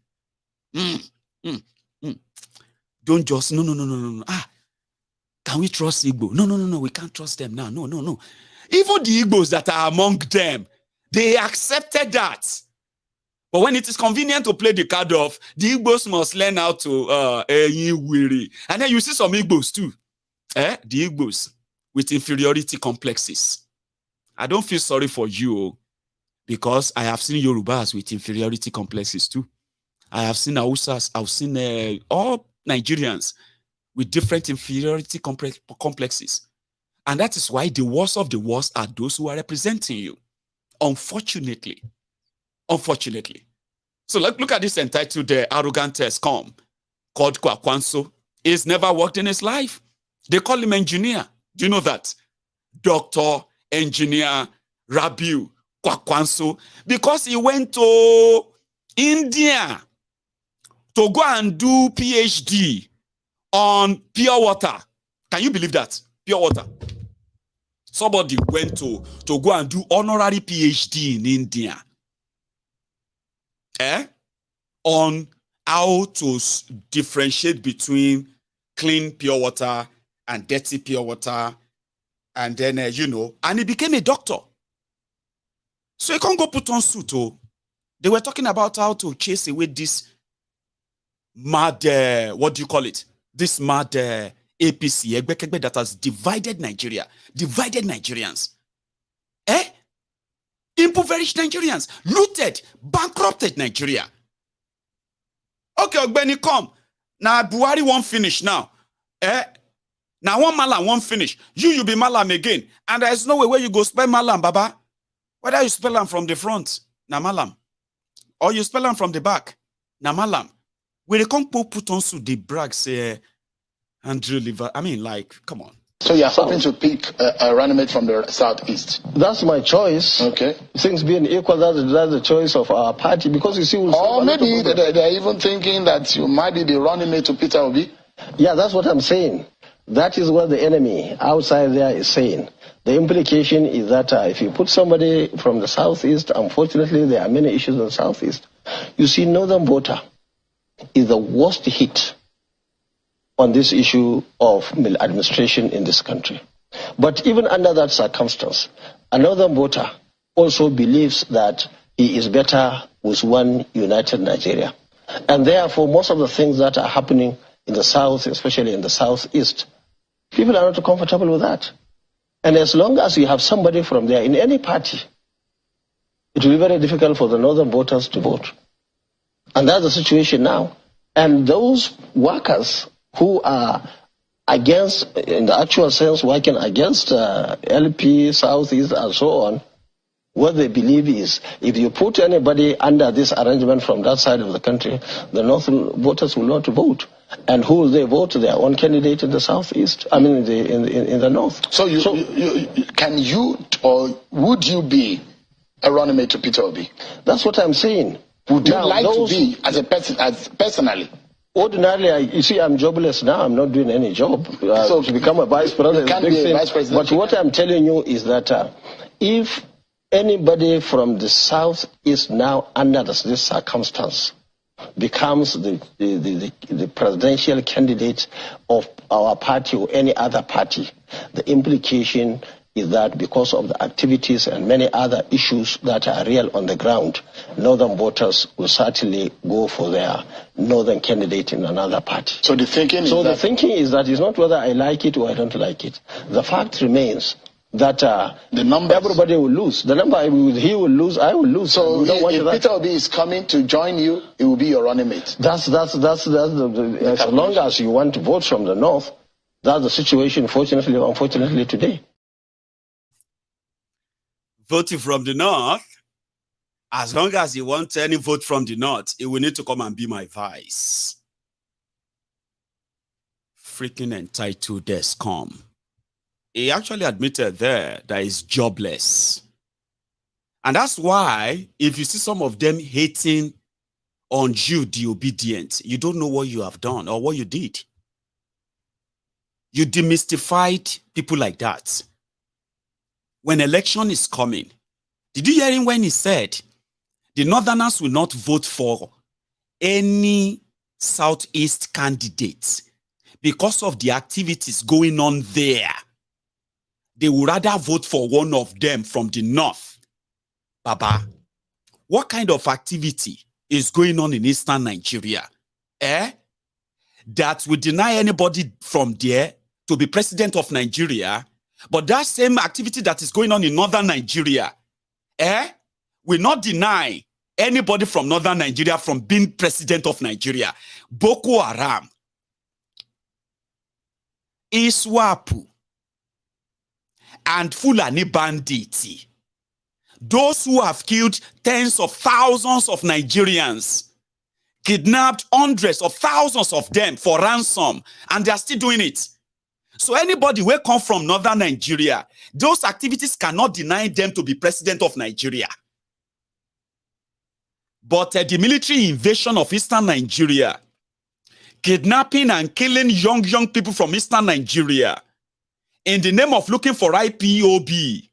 Don't just, no. Can we trust Igbo? No, we can't trust them now. No. Even the Igbos that are among them, they accepted that. But when it is convenient to play the card of, the Igbos must learn how to and then you see some Igbos too. The Igbos with inferiority complexes. I don't feel sorry for you because I have seen Yorubas with inferiority complexes too. I have seen Hausas, I've seen all Nigerians with different inferiority complexes. And that is why the worst of the worst are those who are representing you. Unfortunately. So look at this entitled arrogant scum called Kwakwanso. He's never worked in his life. They call him engineer. Do you know that? Doctor, engineer, Rabiu, Kwakwanso. Because he went to India to go and do PhD on pure water. Can you believe that? Pure water. Somebody went to go and do honorary PhD in India. On how to differentiate between clean pure water and dirty pure water. And then, and he became a doctor. So he can't go put on suit. They were talking about how to chase away this mad, what do you call it? This mad APC, that has divided Nigeria, divided Nigerians. Impoverished Nigerians, looted, bankrupted Nigeria. Okay, Ogbeni, come. Now Buhari won't finish now. Now one Malam won't finish. You be Malam again. And there's no way where you go spell Malam, Baba. Whether you spell them from the front, na Malam. Or you spell them from the back, na Malam. Where they come put on to the brag, say, Andrew Liver. I mean, like, come on. So you're hoping to pick a running mate from the southeast? That's my choice. Okay. Things being equal, that's the choice of our party. Because you see, or maybe they're even thinking that you might be the running mate to Peter Obi. Yeah, that's what I'm saying. That is what the enemy outside there is saying. The implication is that if you put somebody from the southeast, unfortunately there are many issues in the southeast. You see, northern voter is the worst hit on this issue of maladministration in this country. But even under that circumstance, a northern voter also believes that he is better with one united Nigeria. And therefore, most of the things that are happening in the south, especially in the southeast, people are not comfortable with that. And as long as you have somebody from there in any party, it will be very difficult for the northern voters to vote. And that's the situation now. And those workers who are against, in the actual sense, working against LP, Southeast, and so on, what they believe is, if you put anybody under this arrangement from that side of the country, the northern voters will not vote. And who will they vote? Their own candidate in the Southeast, I mean in the North. So can you, or would you be a running mate to Peter Obi? That's what I'm saying. Would you like to be, as a person, personally? Ordinarily, you see, I'm jobless now. I'm not doing any job. So to become a vice president, you can be a vice president. But what I'm telling you is that if anybody from the south is now under this circumstance becomes the presidential candidate of our party or any other party. The implication is that because of the activities and many other issues that are real on the ground, northern voters will certainly go for their northern candidate in another party. So the thinking is the thinking is that it's not whether I like it or I don't like it. The fact remains that the numbers, everybody will lose. The number, he will lose, I will lose. So if Peter Obi is coming to join you, it will be your running mate. As long as you want to vote from the north, that's the situation, fortunately or unfortunately, today. Voting from the north, as long as you want any vote from the north, it will need to come and be my vice. Freaking entitled descom. He actually admitted there that he's jobless. And that's why, if you see some of them hating on you, the obedient, you don't know what you have done or what you did. You demystified people like that. When election is coming, did you hear him when he said the northerners will not vote for any southeast candidates because of the activities going on there? They would rather vote for one of them from the north. Baba, what kind of activity is going on in eastern Nigeria? That would deny anybody from there to be president of Nigeria, but that same activity that is going on in northern Nigeria, will not deny anybody from northern Nigeria from being president of Nigeria. Boko Haram, Iswapu, and Fulani bandits, those who have killed tens of thousands of Nigerians, kidnapped hundreds of thousands of them for ransom, and they are still doing it. So anybody who come from northern Nigeria, those activities cannot deny them to be president of Nigeria. But the military invasion of eastern Nigeria, kidnapping and killing young people from eastern Nigeria, in the name of looking for IPOB,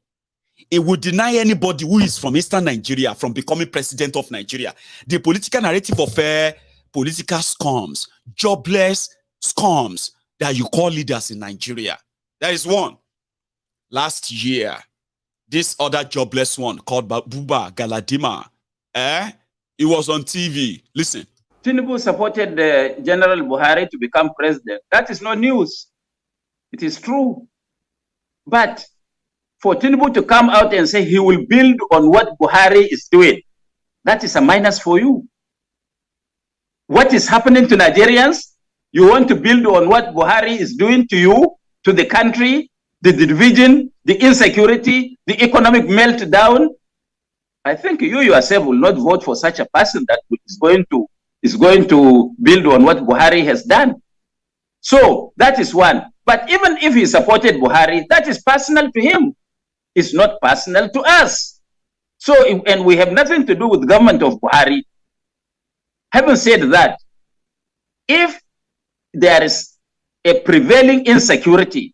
it would deny anybody who is from eastern Nigeria from becoming president of Nigeria. The political narrative of political scums, jobless scums that you call leaders in Nigeria. That is one. Last year, this other jobless one called Buba Galadima, he was on TV. Listen. Tinubu supported General Buhari to become president. That is no news. It is true. But for Tinubu to come out and say he will build on what Buhari is doing, that is a minus for you. What is happening to Nigerians? You want to build on what Buhari is doing to you, to the country, the division, the insecurity, the economic meltdown. I think you yourself will not vote for such a person that is going to build on what Buhari has done. So that is one. But even if he supported Buhari, that is personal to him. It's not personal to us. So, and we have nothing to do with the government of Buhari. Having said that, if there is a prevailing insecurity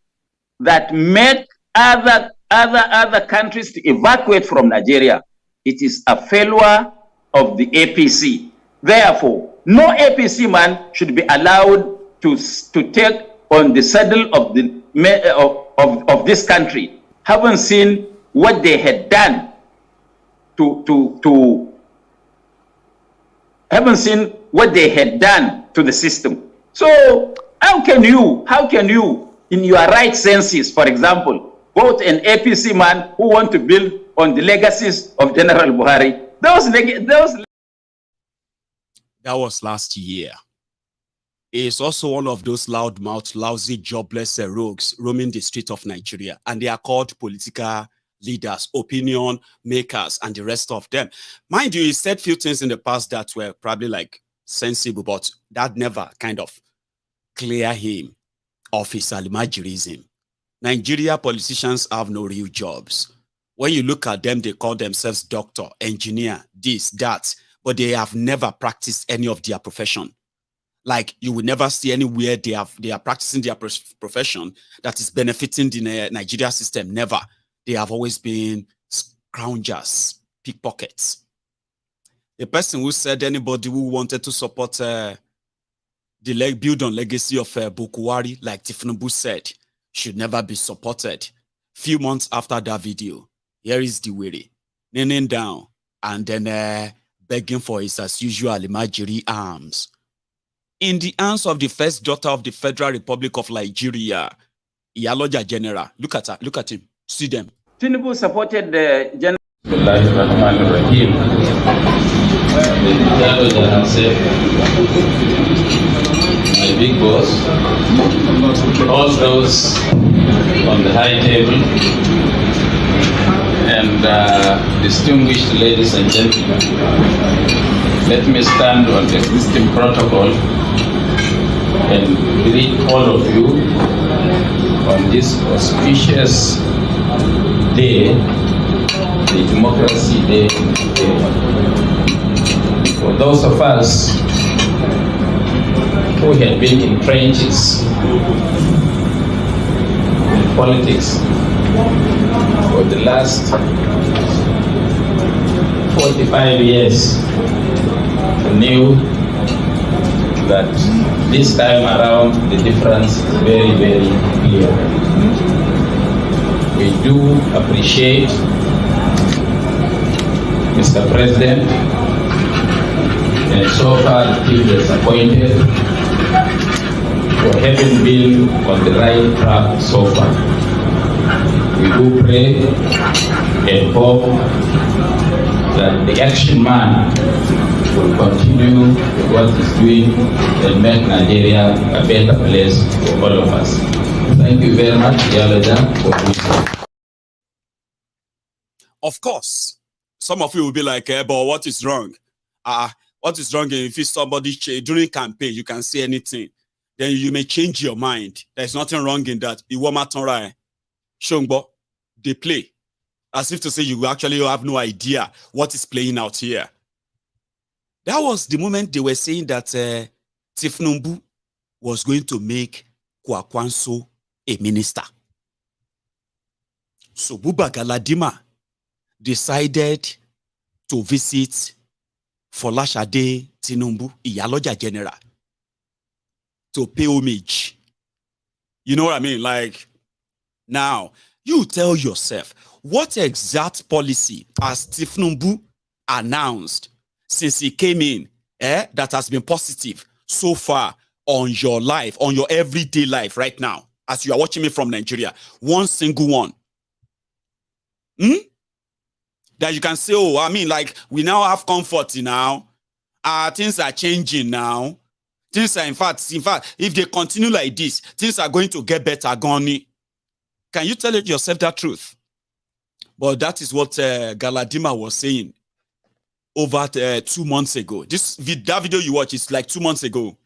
that made other countries to evacuate from Nigeria, it is a failure of the APC. Therefore, no APC man should be allowed to take on the saddle of of this country, having seen what they had done haven't seen what they had done to the system. So how can you, in your right senses, for example, vote an APC man who want to build on the legacies of General Buhari? That was last year. It's also one of those loudmouth, lousy, jobless rogues roaming the street of Nigeria. And they are called political leaders, opinion makers, and the rest of them. Mind you, he said few things in the past that were probably like sensible, but that never kind of clear him of his alimajirism. Nigeria politicians have no real jobs. When you look at them, they call themselves doctor, engineer, this, that, but they have never practiced any of their profession. Like you will never see anywhere they are practicing their profession that is benefiting the Nigeria system. Never. They have always been crownjers, pickpockets. The person who said anybody who wanted to support the build on legacy of Buhari, like Tinubu said, should never be supported. Few months after that video, here is the way, kneeling down and then begging for his, as usual, imaginary arms. In the hands of the first daughter of the Federal Republic of Nigeria, Iyaloja General. Look at him. See them. Tinubu supported the general. My big boss, all those on the high table, and distinguished ladies and gentlemen, let me stand on the existing protocol and greet all of you on this auspicious day, the Democracy Day. For those of us who had been in trenches in politics for the last 45 years, knew that this time around the difference is very, very clear. We do appreciate Mr. President, and so far the team is appointed for having been on the right track so far. We do pray and hope that the action man will continue with what he's doing and make Nigeria a better place for all of us. Thank you very much, Yalaja, for this. Of course, some of you will be like, but what is wrong? What is wrong if it's somebody during campaign, you can say anything. Then you may change your mind. There's nothing wrong in that. Shongbo, they play. As if to say you actually have no idea what is playing out here. That was the moment they were saying that Tinubu was going to make Kwakwanso a minister. So Buba Galadima decided to visit Folashade Tinubu, Iyaloja General, to pay homage. You know what I mean? Like, now, you tell yourself, what exact policy has Tinubu announced since he came in that has been positive so far on your life, on your everyday life right now, as you are watching me from Nigeria? One single one. That you can say, oh, I mean, like, we now have comfort now. Things are changing now. Things are, in fact, if they continue like this, things are going to get better, Goni. Can you tell yourself that truth? But that is what Galadima was saying over 2 months ago. That video you watch is like 2 months ago.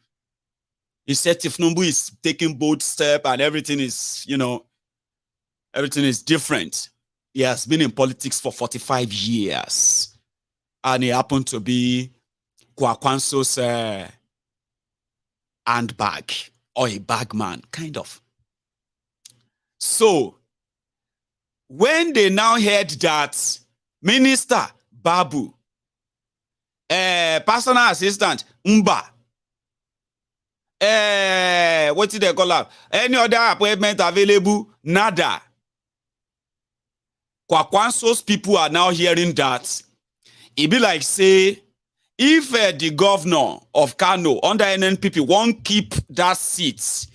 He said Tinubu is taking bold step and everything is, everything is different. He has been in politics for 45 years. And he happened to be Kwakwanso's handbag or a bagman, kind of. So, when they now heard that Minister Babu, personal assistant Mba, what did they call up? Any other appointment available? Nada. Kwakwanso's people are now hearing that. It be like, say, if the governor of Kano under NNPP won't keep that seat,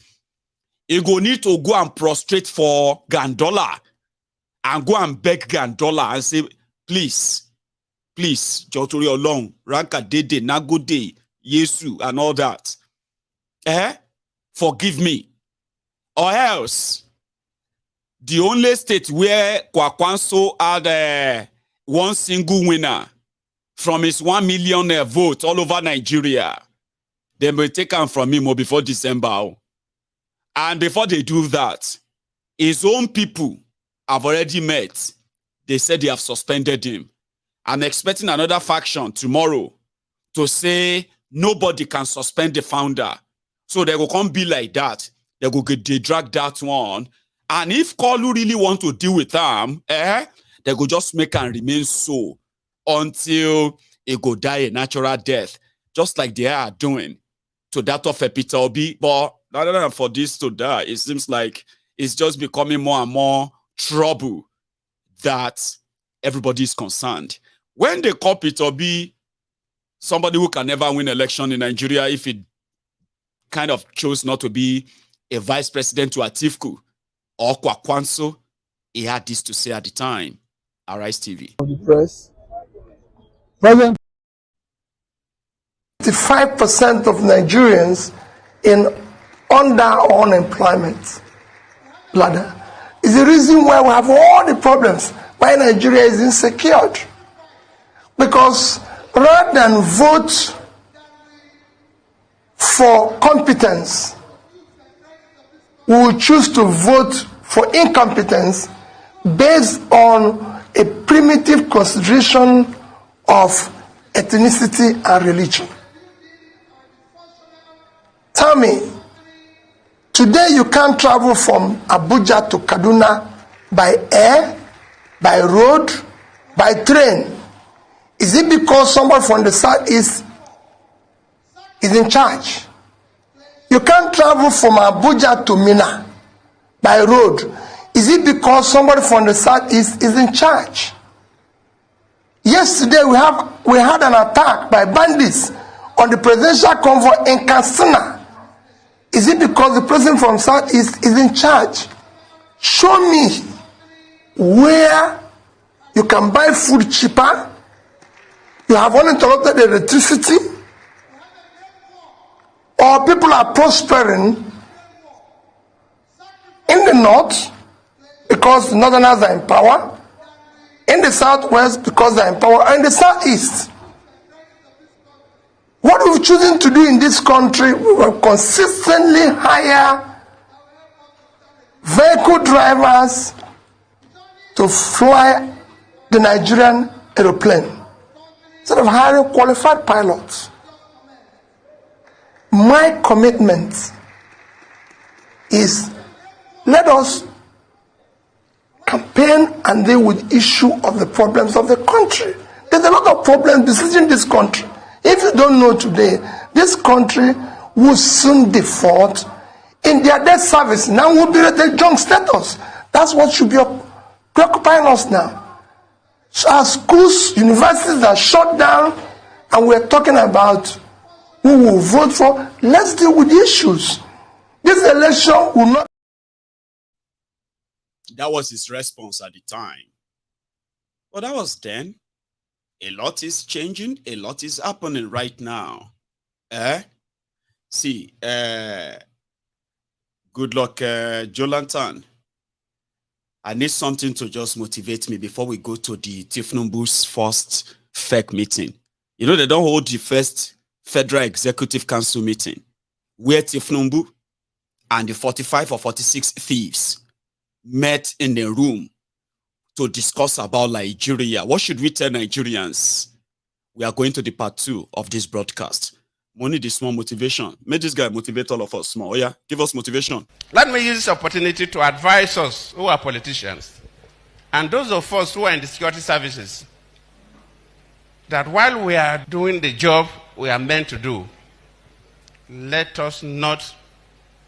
he go need to go and prostrate for Gandola and go and beg Gandola and say, please, Jotori Olong, Ranka Dede, Nagode, Yesu, and all that. Forgive me. Or else, the only state where Kwakwanso had one single winner from his 1 million vote all over Nigeria, they may take him from him before December. And before they do that, his own people have already met. They said they have suspended him. I'm expecting another faction tomorrow to say nobody can suspend the founder. So they will come be like that. They drag that one. And if Kolu really want to deal with them, They go just make and remain so until it go die a natural death, just like they are doing to that of Peter Obi. But rather than for this to die, it seems like it's just becoming more and more trouble that everybody is concerned. When they call Peter Obi somebody who can never win election in Nigeria if he kind of chose not to be a vice president to Atiku or Kwakwanso, he had this to say at the time. Arise TV. The press. President. 55% of Nigerians in under unemployment ladder is the reason why we have all the problems, why Nigeria is insecure. Because rather than vote for competence, we will choose to vote for incompetence based on a primitive consideration of ethnicity and religion. Tell me, today you can't travel from Abuja to Kaduna by air, by road, by train. Is it because somebody from the southeast is in charge? You can't travel from Abuja to Mina by road. Is it because somebody from the southeast is in charge? Yesterday we had an attack by bandits on the presidential convoy in Katsina. Is it because the president from southeast is in charge? Show me where you can buy food cheaper. You have uninterrupted electricity, or people are prospering in the north because the northerners are in power, in the southwest because they are in power, and in the southeast. What we've chosen to do in this country, we will consistently hire vehicle drivers to fly the Nigerian aeroplane instead of hiring qualified pilots. My commitment is, let us campaign and deal with the issue of the problems of the country. There's a lot of problems besieging this country. If you don't know today, this country will soon default in their debt service. Now we'll be rated junk status. That's what should be preoccupying us now. So our schools, universities are shut down, and we're talking about who will vote for. Let's deal with the issues. This election will not. That was his response at the time. But that was then. A lot is changing. A lot is happening right now. See, Goodluck Jonathan. I need something to just motivate me before we go to the Tinubu's first FEC meeting. You know, they don't hold the first Federal Executive Council meeting where Tinubu and the 45 or 46 thieves met in a room to discuss about Nigeria. What should we tell Nigerians? We are going to the part 2 of this broadcast. Money, the small motivation. Make this guy motivate all of us small. Oh, yeah, give us motivation. Let me use this opportunity to advise us who are politicians and those of us who are in the security services that while we are doing the job we are meant to do, let us not,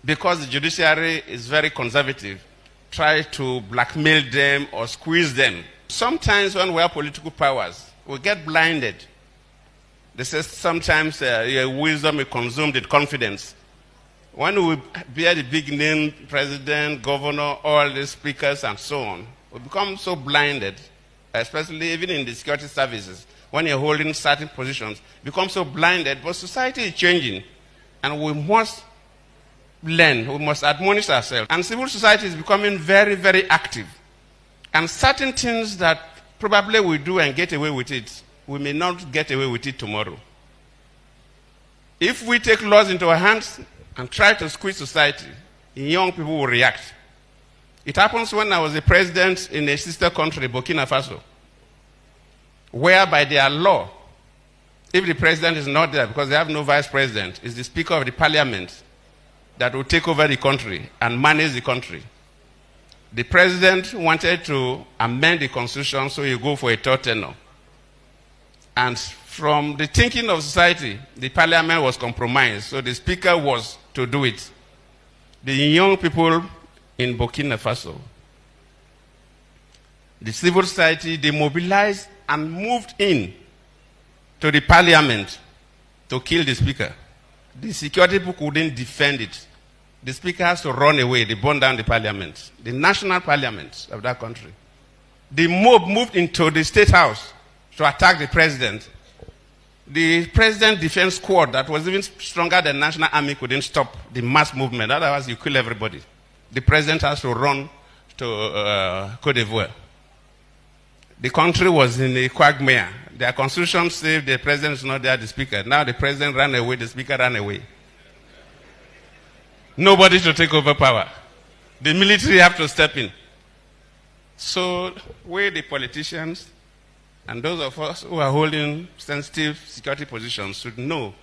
because the judiciary is very conservative, try to blackmail them or squeeze them. Sometimes when we have political powers, we get blinded. They say sometimes your wisdom is consumed with confidence. When we bear the big name, president, governor, all the speakers and so on, we become so blinded, especially even in the security services. When you're holding certain positions, become so blinded, but society is changing and we must learn, we must admonish ourselves. And civil society is becoming very, very active. And certain things that probably we do and get away with it, we may not get away with it tomorrow. If we take laws into our hands and try to squeeze society, young people will react. It happens when I was a president in a sister country, Burkina Faso, where by their law, if the president is not there because they have no vice president, it's the speaker of the parliament that will take over the country and manage the country. The president wanted to amend the constitution so you go for a third tenure. And from the thinking of society, the parliament was compromised, so the speaker was to do it. The young people in Burkina Faso, the civil society, they mobilized and moved in to the parliament to kill the speaker. The security people couldn't defend it. The speaker has to run away. They burned down the parliament, the national parliament of that country. The mob moved into the state house to attack the president. The president defense squad that was even stronger than national army couldn't stop the mass movement. Otherwise, you kill everybody. The president has to run to Cote d'Ivoire. The country was in a quagmire. Their constitution said the president is not there, the speaker. Now the president ran away, the speaker ran away. Nobody to take over power. The military have to step in. So we, the politicians, and those of us who are holding sensitive security positions should know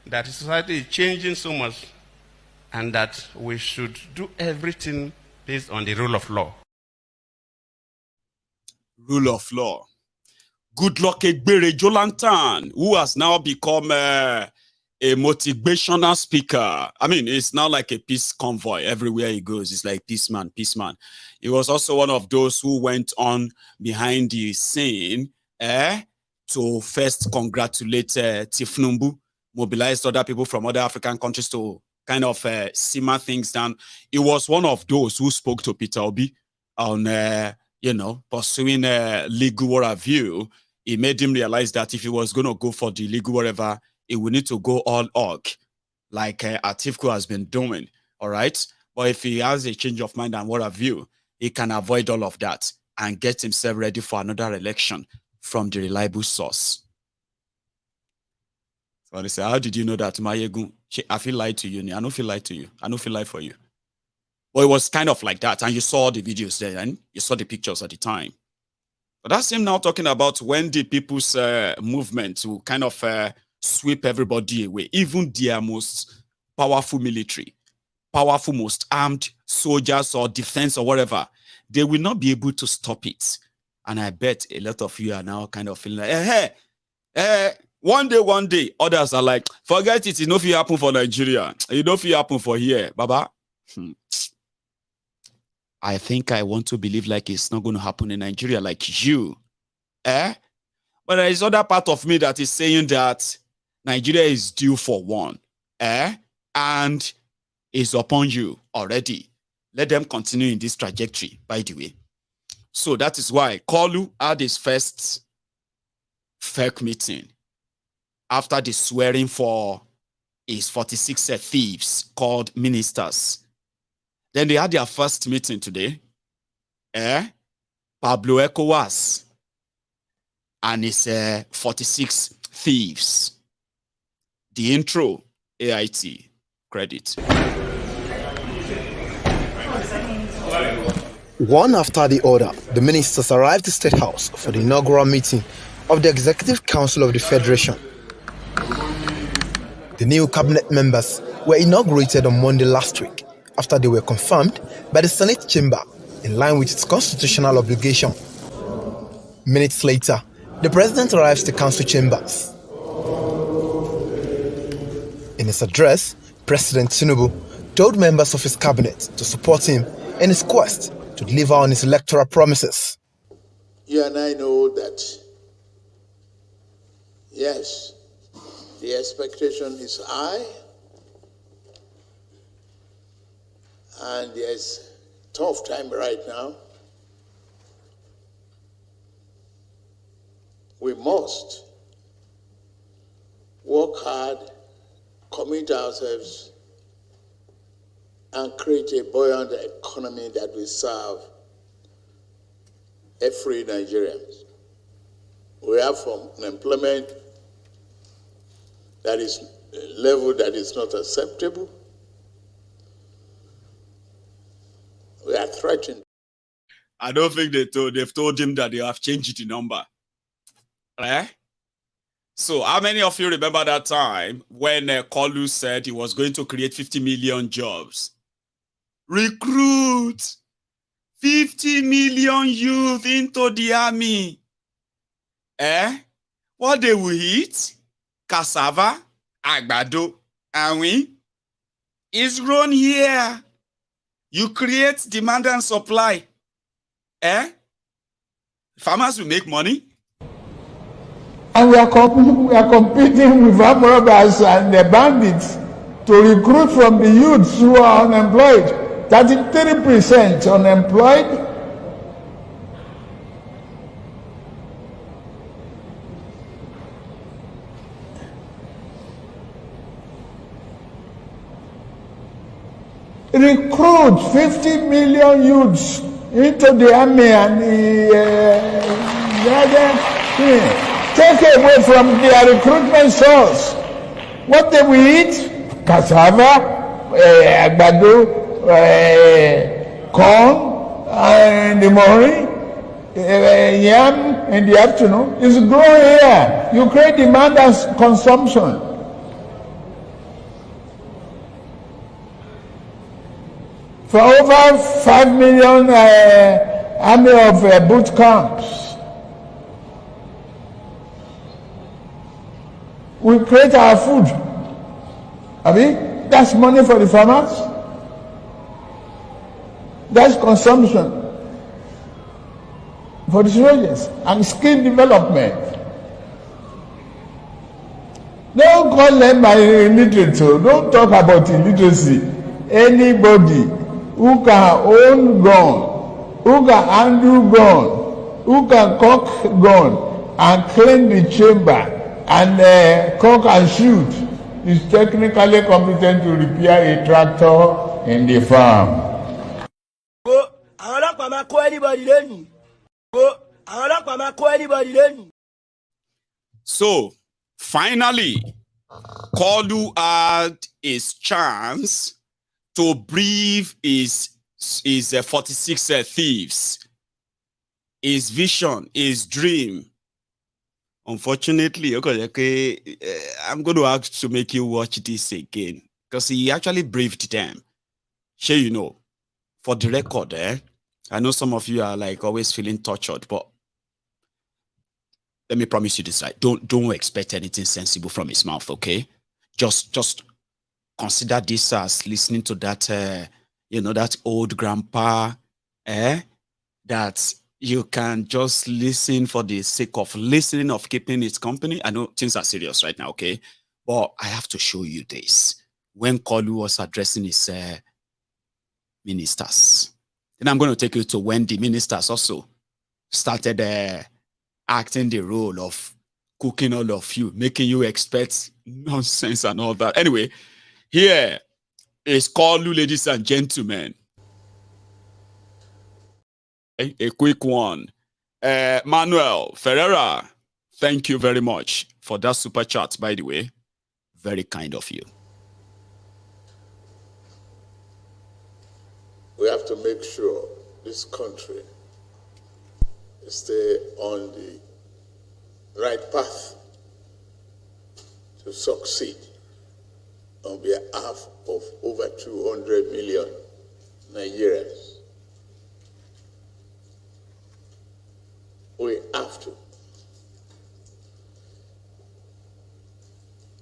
that society is changing so much and that we should do everything based on the rule of law. Rule of law. Goodluck Jonathan, who has now become a motivational speaker. I mean, it's now like a peace convoy. Everywhere he goes, it's like peace man, peace man. He was also one of those who went on behind the scene to first congratulate Tinubu, mobilized other people from other African countries to kind of simmer things down. He was one of those who spoke to Peter Obi on, pursuing a legal review. He made him realize that if he was going to go for the legal whatever, he would need to go all org, like Atiku has been doing, all right? But if he has a change of mind and what have you, he can avoid all of that and get himself ready for another election from the reliable source. So they say, how did you know that, Mayegun? I feel lied to you. I don't feel lied to you. I don't feel lied for you. But it was kind of like that. And you saw the videos there and you saw the pictures at the time. But that's him now talking about when the people's movement to kind of sweep everybody away, even their most powerful military, powerful, most armed soldiers or defense or whatever, they will not be able to stop it. And I bet a lot of you are now kind of feeling like, one day, others are like, forget it, it no fit happen for Nigeria. It no fit happen for here, Baba. I think I want to believe like it's not going to happen in Nigeria like you. But there is other part of me that is saying that Nigeria is due for one. And is upon you already. Let them continue in this trajectory, by the way. So that is why Kalu had his first fake meeting after the swearing for his 46 thieves called ministers. Then they had their first meeting today. Pablo ECOWAS and his 46 thieves. The intro, AIT, credit. One after the other, the ministers arrived at the State House for the inaugural meeting of the Executive Council of the Federation. The new cabinet members were inaugurated on Monday last week after they were confirmed by the Senate chamber in line with its constitutional obligation. Minutes later, the president arrives at the council chambers. In his address, President Tinubu told members of his cabinet to support him in his quest to deliver on his electoral promises. You and I know that, yes, the expectation is high, and there's a tough time right now. We must work hard, commit ourselves, and create a buoyant economy that will serve every Nigerian. We have from unemployment that is a level that is not acceptable. We are threatened. I don't think they've told him that they have changed the number. So how many of you remember that time when Kalu said he was going to create 50 million jobs? Recruit 50 million youth into the army. What they will eat? Cassava, agbado, and we is grown here. You create demand and supply. Farmers will make money. And we are competing with armed robbers and the bandits to recruit from the youths who are unemployed. 33% unemployed. Recruit 50 million youths into the army and the other thing. Take away from their recruitment source. What they will eat? Cassava, agbado, corn in the morning, yam in the afternoon. It's growing here. You create demand and consumption. For over 5 million army of boot camps. We create our food. That's money for the farmers. That's consumption for the soldiers and skill development. Don't call them illiterate. Don't talk about illiteracy. Anybody who can own gun, who can handle gun, who can cock gun and clean the chamber and cock and shoot is technically competent to repair a tractor in the farm. So, finally, Kalu had his chance to brief his 46 thieves, his vision, his dream. Unfortunately, I'm going to have to make you watch this again because he actually briefed them. Sure, you know, for the record, I know some of you are like always feeling tortured, but let me promise you this, right? Don't expect anything sensible from his mouth, okay? Just consider this as listening to that, that old grandpa, that you can just listen for the sake of listening, of keeping its company. I know things are serious right now, okay? But I have to show you this. When Kalu was addressing his ministers, then I'm going to take you to when the ministers also started acting the role of cooking all of you, making you expect nonsense and all that. Anyway, here is Kalu, ladies and gentlemen. A quick one. Manuel Ferreira, thank you very much for that super chat, by the way. Very kind of you. We have to make sure this country stay on the right path to succeed on behalf of over 200 million Nigerians. We have to.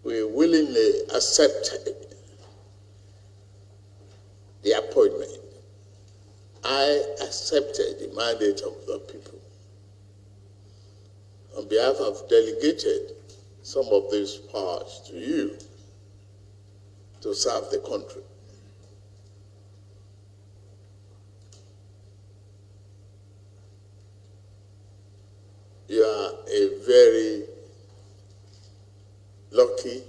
We willingly accepted the appointment. I accepted the mandate of the people. On behalf of delegated some of these powers to you to serve the country. You are a very lucky,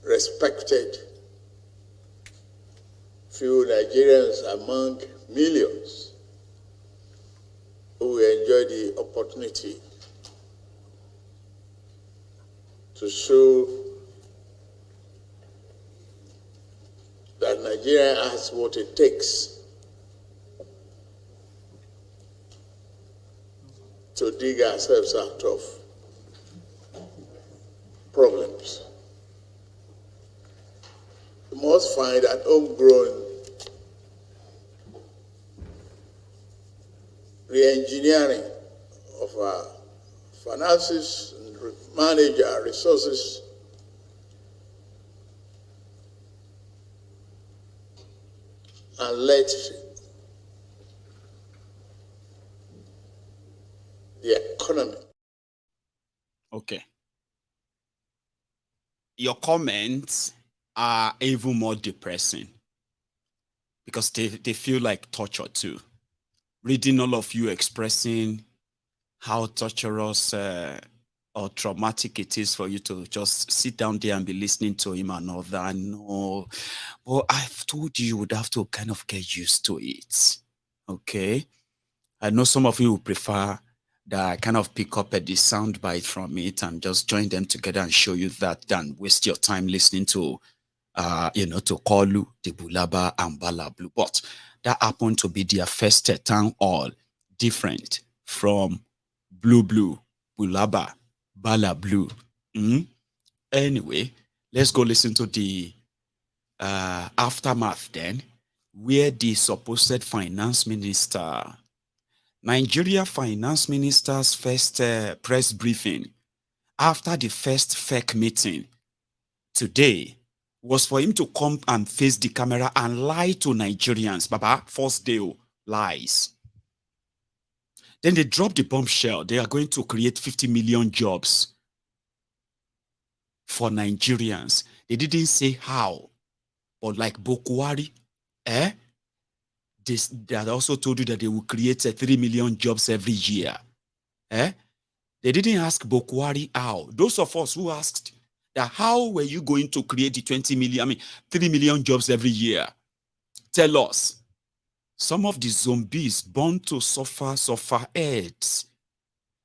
respected few Nigerians among millions who will enjoy the opportunity to show that Nigeria has what it takes to dig ourselves out of problems. We must find an homegrown re-engineering of our finances, and manage our resources and let the economy. Okay. Your comments are even more depressing because they feel like torture too. Reading all of you expressing how torturous or traumatic it is for you to just sit down there and be listening to him and all that. No, well, I've told you would have to kind of get used to it. Okay. I know some of you would prefer that I kind of pick up the sound bite from it and just join them together and show you that than waste your time listening to, to Kolu, the Bulaba, and Balablu. But that happened to be their first town hall, different from Blue, Bulaba, Balablu. Anyway, let's go listen to the aftermath then, where the supposed finance minister, Nigeria finance minister's first press briefing after the first fake meeting today was for him to come and face the camera and lie to Nigerians. Baba, first day lies. Then they dropped the bombshell. They are going to create 50 million jobs for Nigerians. They didn't say how, but like Bokwari, they had also told you that they will create 3 million jobs every year. They didn't ask Bokwari how. Those of us who asked that how were you going to create the 3 million jobs every year? Tell us. Some of the zombies born to suffer heads.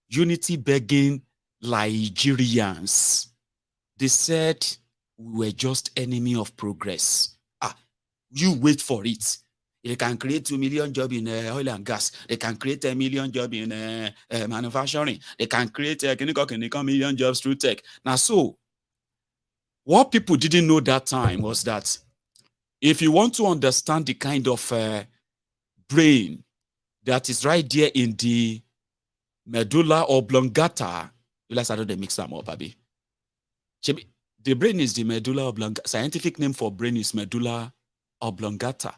Unity begging Nigerians. They said we were just enemy of progress. You wait for it. They can create 2 million jobs in oil and gas. They can create 1 million jobs in manufacturing. They can create 1 million jobs through tech. Now, so what people didn't know that time was that if you want to understand the kind of brain that is right there in the medulla oblongata, you like to mix them up, Abi. The brain is the medulla oblongata. Scientific name for brain is medulla oblongata.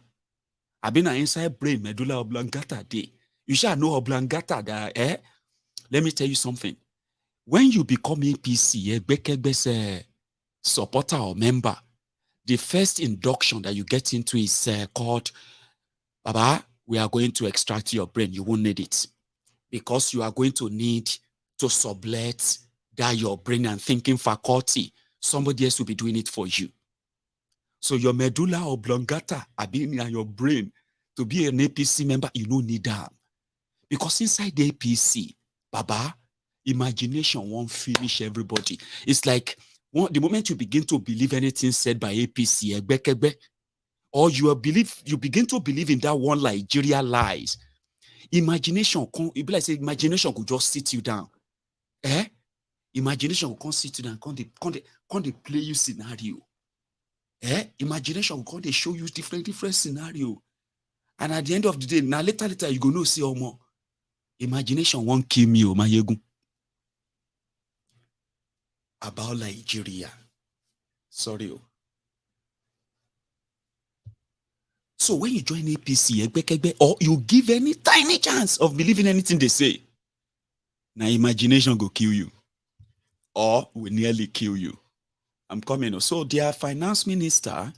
I've been inside brain, medulla oblongata day. You shall know oblongata that, Let me tell you something. When you become APC, supporter or member, the first induction that you get into is called, Baba, we are going to extract your brain. You won't need it because you are going to need to sublet that your brain and thinking faculty. Somebody else will be doing it for you. So your medulla oblongata are being in your brain to be an APC member. You don't need that because inside the APC, Baba, imagination won't finish everybody. It's like the moment you begin to believe anything said by APC, or you begin to believe in that one Nigeria lies. Imagination, it be like say imagination could just sit you down. Imagination will come sit you down, come they play you scenario. Imagination will come they show you different scenario. And at the end of the day, now later you go no see more. Imagination won't kill me, my yegu. About Nigeria. Sorry. So when you join APC, or you give any tiny chance of believing anything they say, now imagination go kill you. Or will nearly kill you. I'm coming. So their finance minister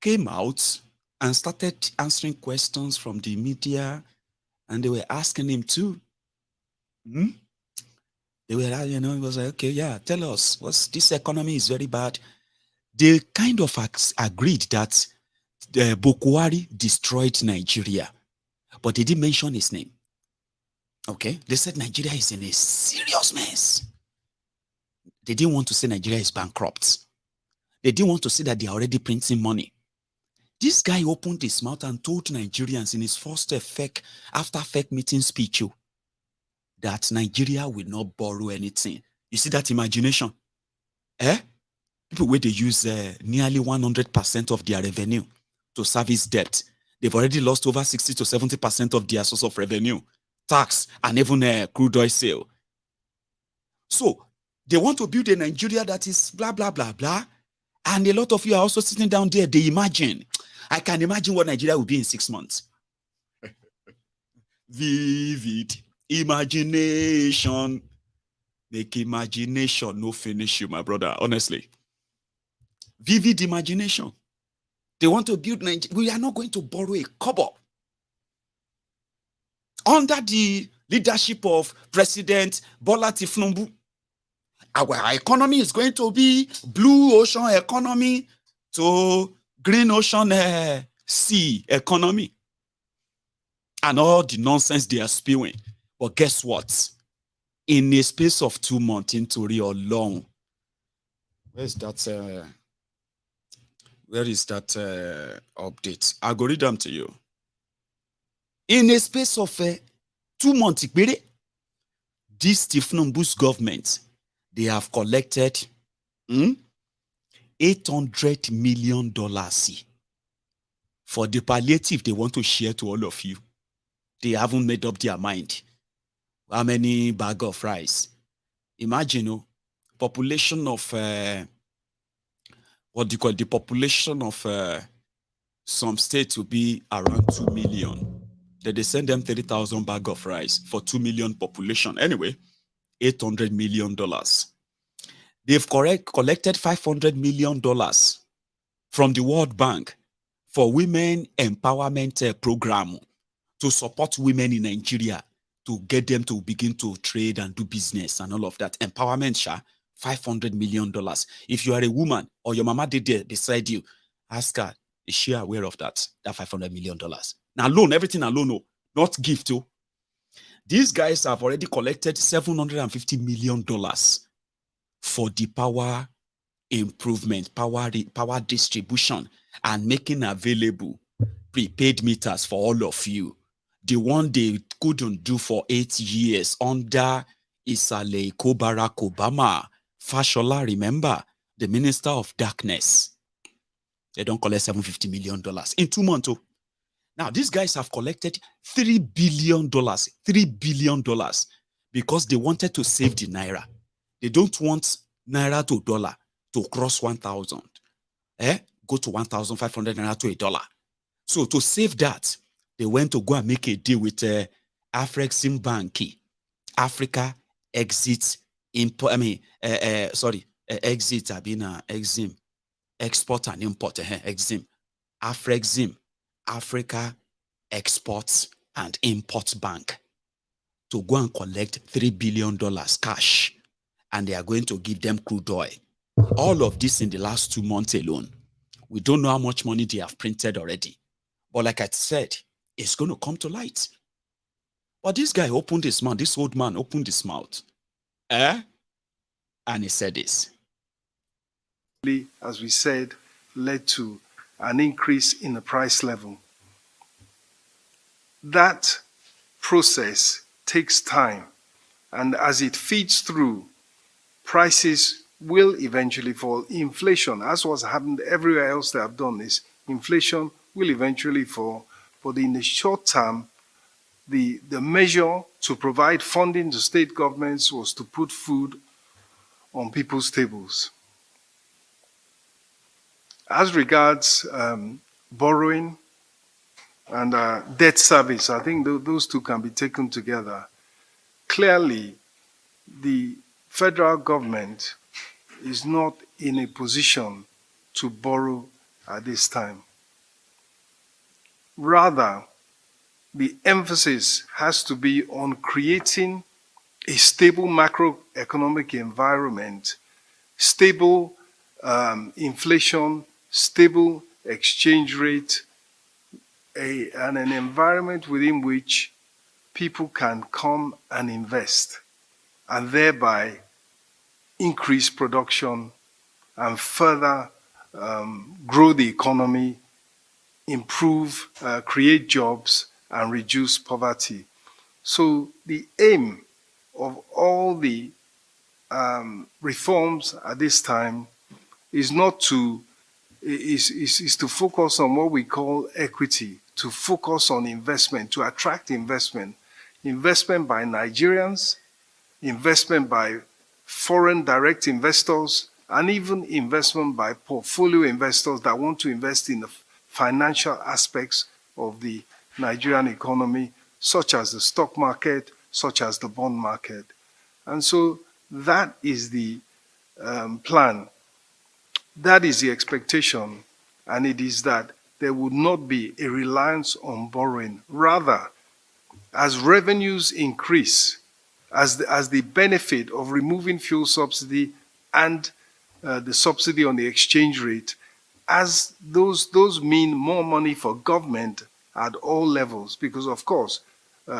came out and started answering questions from the media, and they were asking him too. They were, he was like, okay, yeah, tell us, this economy is very bad. They kind of agreed that Bokwari destroyed Nigeria, but they didn't mention his name. Okay, they said Nigeria is in a serious mess. They didn't want to say Nigeria is bankrupt. They didn't want to say that they are already printing money. This guy opened his mouth and told Nigerians in his first fake meeting speech that Nigeria will not borrow anything. You see that imagination? People where they use nearly 100% of their revenue to service debt. They've already lost over 60 to 70% of their source of revenue. tax, and even crude oil sale. So they want to build a Nigeria that is blah, blah, blah, blah. And a lot of you are also sitting down there. They imagine. I can imagine what Nigeria will be in 6 months. Vivid imagination. Make imagination no finish you, my brother. Honestly. Vivid imagination. They want to build Nigeria. We are not going to borrow a kobo. Under the leadership of President Bola Tinubu, our economy is going to be blue ocean economy to green ocean sea economy. And all the nonsense they are spewing. But guess what? In a space of 2 months into real long, where is that update? I'll go read them to you. In a space of 2 months, this Tinubu's government, they have collected $800 million for the palliative they want to share to all of you. They haven't made up their mind. How many bag of rice? Imagine, population of what do you call it? The population of some states will be around 2 million. Then they send them 30,000 bag of rice for 2 million population. Anyway, $800 million. They've collected $500 million from the World Bank for women empowerment program to support women in Nigeria, to get them to begin to trade and do business and all of that. Empowerment, $500 million. If you are a woman or your mama did there beside you, ask her, is she aware of that $500 million? Now, loan, everything alone, no, not gift. These guys have already collected $750 million for the power improvement, power distribution, and making available prepaid meters for all of you. The one they couldn't do for 8 years under Isale Barack Obama. Fashola, remember, the Minister of Darkness. They don't collect $750 million in 2 months. Now, these guys have collected $3 billion, $3 billion, because they wanted to save the Naira. They don't want Naira to dollar to cross 1,000. Go to 1,500 Naira to $1. So to save that, they went to go and make a deal with Afrexim Bank. Africa exits exit exim, export and import exim. Afrexim, Africa Exports and Import Bank, to go and collect $3 billion cash, and they are going to give them crude oil. All of this in the last 2 months alone. We don't know how much money they have printed already. But like I said, it's going to come to light. But this guy opened his mouth, this old man opened his mouth. And he said this. As we said, led to an increase in the price level. That process takes time. And as it feeds through, prices will eventually fall. Inflation, as was happened everywhere else they have done this, inflation will eventually fall. But in the short term, the measure to provide funding to state governments was to put food on people's tables. As regards borrowing and debt service, I think those two can be taken together. Clearly, the federal government is not in a position to borrow at this time. Rather, the emphasis has to be on creating a stable macroeconomic environment, stable inflation, stable exchange rate, and an environment within which people can come and invest, and thereby increase production and further grow the economy, improve, create jobs, and reduce poverty. So the aim of all the reforms at this time is not to is to focus on what we call equity, to focus on investment, to attract investment. investment by Nigerians, investment by foreign direct investors, and even investment by portfolio investors that want to invest in the financial aspects of the Nigerian economy, such as the stock market, such as the bond market. And so that is the plan. That is the expectation, and it is that there would not be a reliance on borrowing. Rather, as revenues increase, as the benefit of removing fuel subsidy and the subsidy on the exchange rate, as those mean more money for government at all levels, because of course,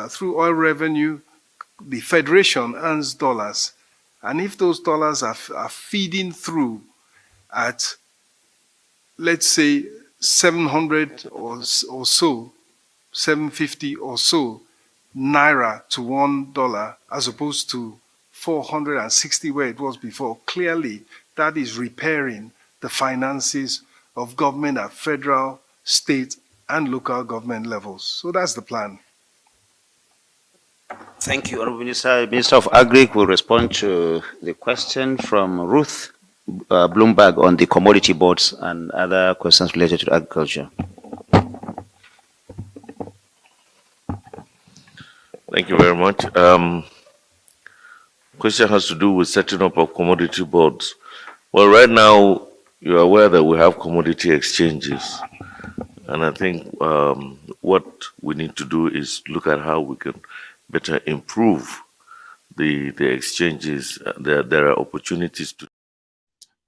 through oil revenue, the Federation earns dollars. And if those dollars are feeding through at, let's say, 700 or so, 750 or so Naira to $1, as opposed to 460 where it was before, clearly that is repairing the finances of government at federal, state, and local government levels. So that's the plan. Thank you, Honourable Minister. Minister of Agri will respond to the question from Ruth Bloomberg on the commodity boards and other questions related to agriculture. Thank you very much. Question has to do with setting up of commodity boards. Well, right now, you're aware that we have commodity exchanges. And I think what we need to do is look at how we can better improve the exchanges. There are opportunities to.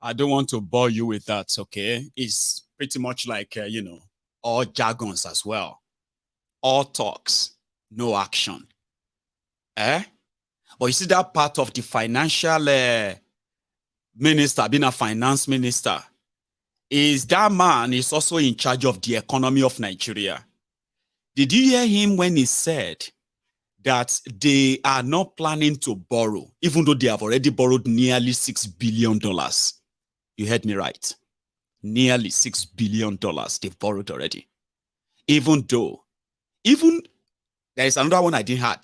I don't want to bore you with that, okay? It's pretty much like, all jargons as well. All talks, no action. But you see that part of the financial minister, being a finance minister, is that man is also in charge of the economy of Nigeria. Did you hear him when he said that they are not planning to borrow, even though they have already borrowed nearly $6 billion? You heard me right. Nearly $6 billion they've borrowed already. Even there is another one I didn't have.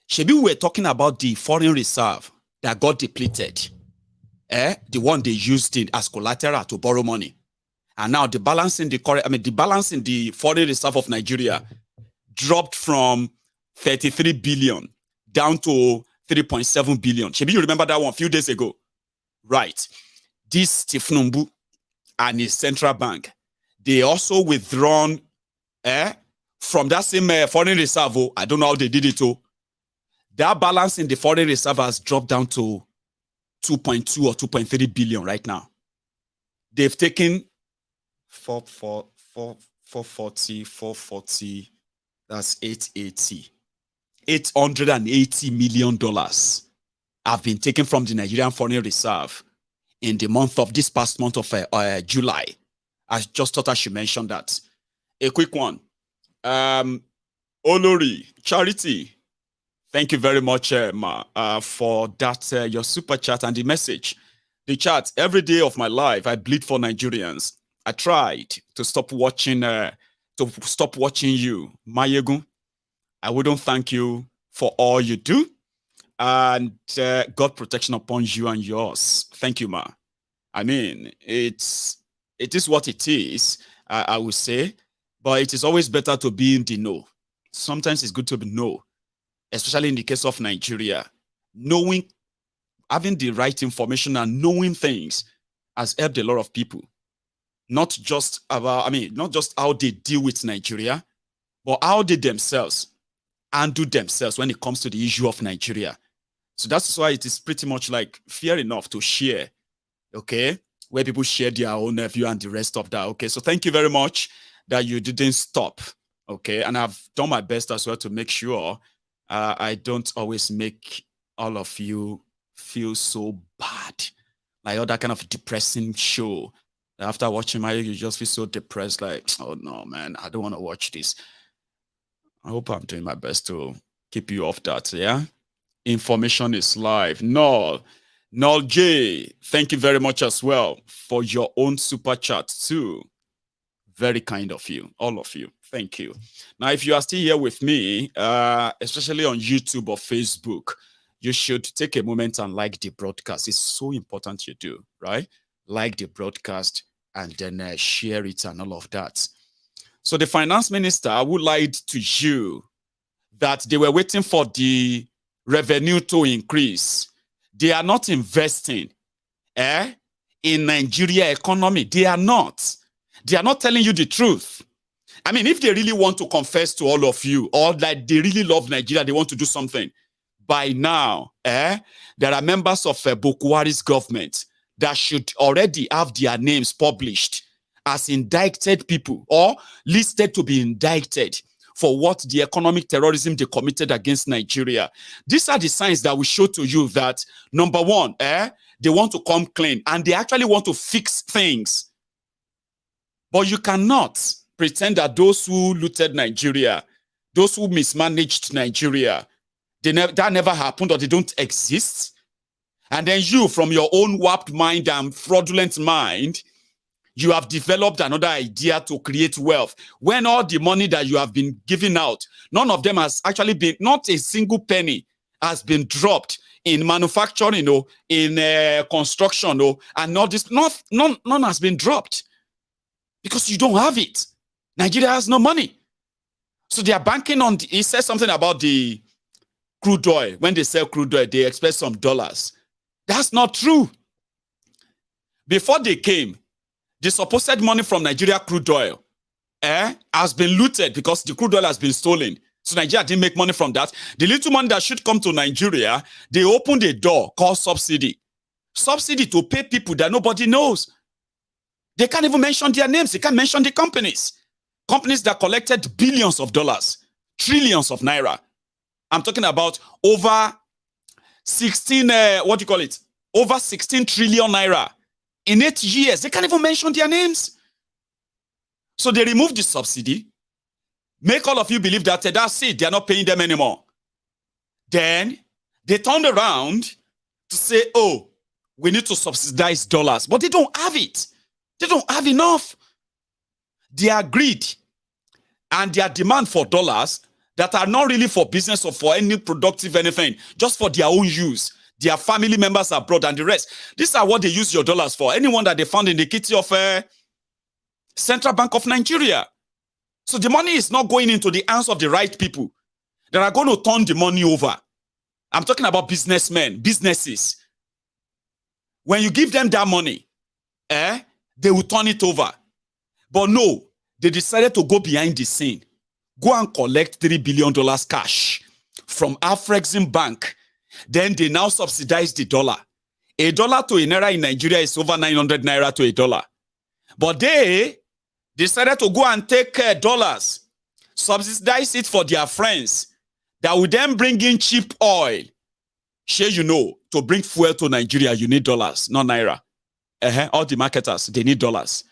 Shebi, we were talking about the foreign reserve that got depleted. The one they used it as collateral to borrow money. And now the balance in the foreign reserve of Nigeria dropped from 33 billion down to 3.7 billion. Shebi, you remember that one a few days ago? Right. This Tinubu and his central bank, they also withdrawn from that same foreign reserve. I don't know how they did it. That balance in the foreign reserve has dropped down to 2.2 or 2.3 billion right now. They've taken 440, that's 880. $880 million have been taken from the Nigerian foreign reserve in the this past month of July. I just thought I should mention that. A quick one. Olori, Charity, thank you very much, for that, your super chat and the message. The chat, every day of my life, I bleed for Nigerians. I tried to stop watching you, Mayegun. I wouldn't thank you for all you do. And God protection upon you and yours. Thank you, ma. I mean, it is what it is, I would say. But it is always better to be in the know. Sometimes it's good to know, especially in the case of Nigeria. Having the right information and knowing things has helped a lot of people. Not just how they deal with Nigeria, but how they themselves handle themselves when it comes to the issue of Nigeria. So that's why it is pretty much like fair enough to share, okay, where people share their own view and the rest of that. Okay, so thank you very much that you didn't stop, okay, and I've done my best as well to make sure I don't always make all of you feel so bad, like all that kind of depressing show. After watching you just feel so depressed, like, oh no, man, I don't want to watch this. I hope I'm doing my best to keep you off that, yeah? Information is live. Null J, thank you very much as well for your own super chat too. Very kind of you, all of you. Thank you. Now, if you are still here with me, especially on YouTube or Facebook, you should take a moment and like the broadcast. It's so important you do, right? Like the broadcast and then share it and all of that. So the finance minister who lied to you that they were waiting for the revenue to increase. They are not investing in Nigeria economy. They are not. They are not telling you the truth. I mean, if they really want to confess to all of you, or that they really love Nigeria, they want to do something, by now, there are members of Buhari's government that should already have their names published as indicted people or listed to be indicted for what the economic terrorism they committed against Nigeria. These are the signs that will show to you that, number one, they want to come clean and they actually want to fix things. But you cannot pretend that those who looted Nigeria, those who mismanaged Nigeria, that never happened or they don't exist. And then you, from your own warped mind and fraudulent mind, you have developed another idea to create wealth. When all the money that you have been giving out, none of them has actually been, not a single penny has been dropped in manufacturing, in construction, and all this, none has been dropped. Because you don't have it. Nigeria has no money. So they are banking on, he says something about the crude oil. When they sell crude oil, they expect some dollars. That's not true. Before they came, the supposed money from Nigeria crude oil has been looted because the crude oil has been stolen. So Nigeria didn't make money from that. The little money that should come to Nigeria, they opened a door called subsidy. Subsidy to pay people that nobody knows. They can't even mention their names. They can't mention the companies. Companies that collected billions of dollars, trillions of naira. I'm talking about over 16, over 16 trillion naira in 8 years. They can't even mention their names. So they removed the subsidy, make all of you believe that that's it, they're not paying them anymore. Then they turned around to say, oh, we need to subsidize dollars, but they don't have it. They don't have enough. Their greed and their demand for dollars that are not really for business or for any productive anything, just for their own use, their family members abroad and the rest. These are what they use your dollars for. Anyone that they found in the kitty of Central Bank of Nigeria. So the money is not going into the hands of the right people that are going to turn the money over. I'm talking about businessmen, businesses. When you give them that money, they will turn it over. But no, they decided to go behind the scene. Go and collect $3 billion cash from Afrexim Bank. Then they now subsidize the dollar. $1 to a naira in Nigeria is over 900 naira to $1. But they decided to go and take dollars, subsidize it for their friends that will then bring in cheap oil. Sure, you know, to bring fuel to Nigeria, you need dollars, not naira. All the marketers, they need dollars.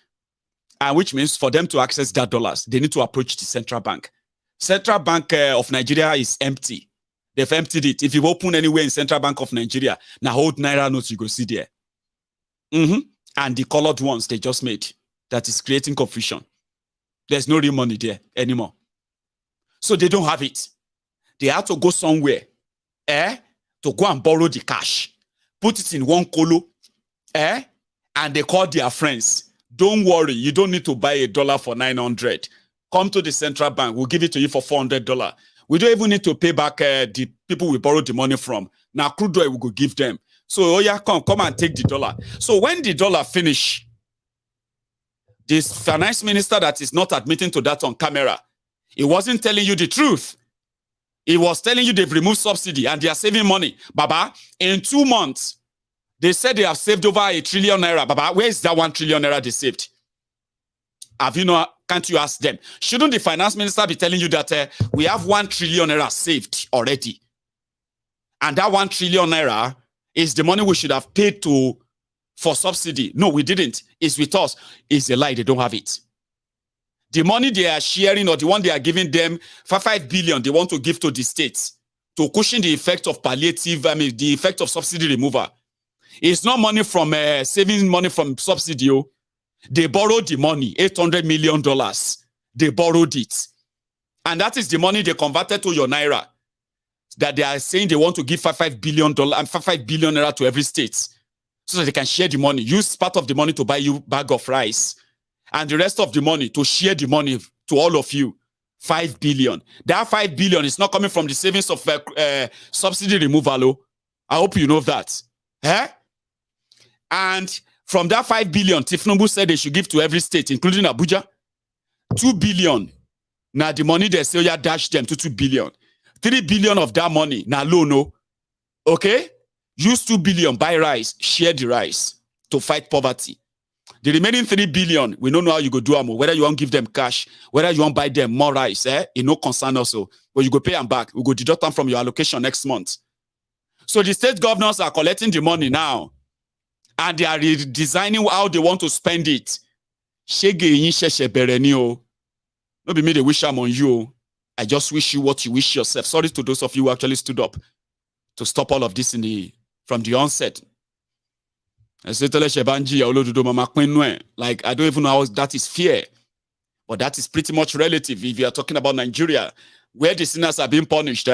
And which means for them to access that dollars, they need to approach the central bank. Central Bank of Nigeria is empty. They've emptied it. If you open anywhere in Central Bank of Nigeria, now hold naira notes, you go see there. And the colored ones they just made, that is creating confusion. There's no real money there anymore. So they don't have it. They have to go somewhere, to go and borrow the cash, put it in one colo, and they call their friends. Don't worry, you don't need to buy $1 for 900. Come to the central bank, we'll give it to you for $400. We don't even need to pay back the people we borrowed the money from. Now, crude oil we go give them. So, oh yeah, come and take the dollar. So when the dollar finish, this finance minister that is not admitting to that on camera, he wasn't telling you the truth. He was telling you they've removed subsidy and they are saving money. Baba, in 2 months, they said they have saved over 1 trillion naira. Baba, where is that 1 trillion naira they saved? Have you know? Can't you ask them? Shouldn't the finance minister be telling you that we have 1 trillion naira saved already? And that 1 trillion naira is the money we should have paid for subsidy. No, we didn't. It's with us. It's a lie. They don't have it. The money they are sharing or the one they are giving them, 5 billion, they want to give to the states to cushion the effect of palliative, the effect of subsidy removal. It's not money from saving money from subsidy. They borrowed the money, $800 million. They borrowed it. And that is the money they converted to your Naira. That they are saying they want to give $5 billion and $5 billion Naira to every state. So that they can share the money. Use part of the money to buy you a bag of rice. And the rest of the money to share the money to all of you. 5 billion. That 5 billion is not coming from the savings of subsidy removal. I hope you know that. Eh? And from that 5 billion, Tinubu said they should give to every state, including Abuja. 2 billion. Now the money they say, yeah, dash them to 2 billion. 3 billion of that money, now loan, no. Okay? Use 2 billion, buy rice, share the rice to fight poverty. The remaining 3 billion, we don't know how you go do them, whether you want to give them cash, whether you want to buy them more rice, it no concern also. But you go pay them back. We go deduct them from your allocation next month. So the state governors are collecting the money now. And they are redesigning how they want to spend it. No be me they wish I'm on you. I just wish you what you wish yourself. Sorry to those of you who actually stood up to stop all of this from the onset. Like, I don't even know how that is fear. But that is pretty much relative. If you are talking about Nigeria, where the sinners are being punished,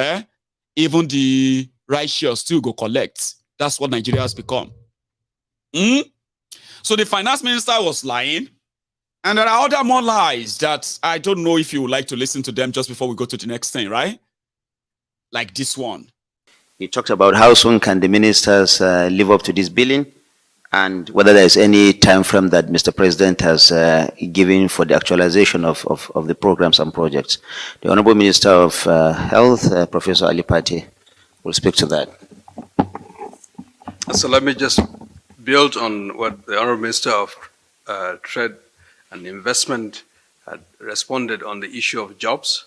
even the righteous still go collect. That's what Nigeria has become. So the finance minister was lying. And there are other more lies that I don't know if you would like to listen to them just before we go to the next thing, right? Like this one. He talked about how soon can the ministers live up to this billing and whether there's any time frame that Mr. President has given for the actualization of the programs and projects. The Honorable Minister of Health, Professor Ali Pate, will speak to that. So let me just build on what the Honorable Minister of Trade and Investment had responded on the issue of jobs,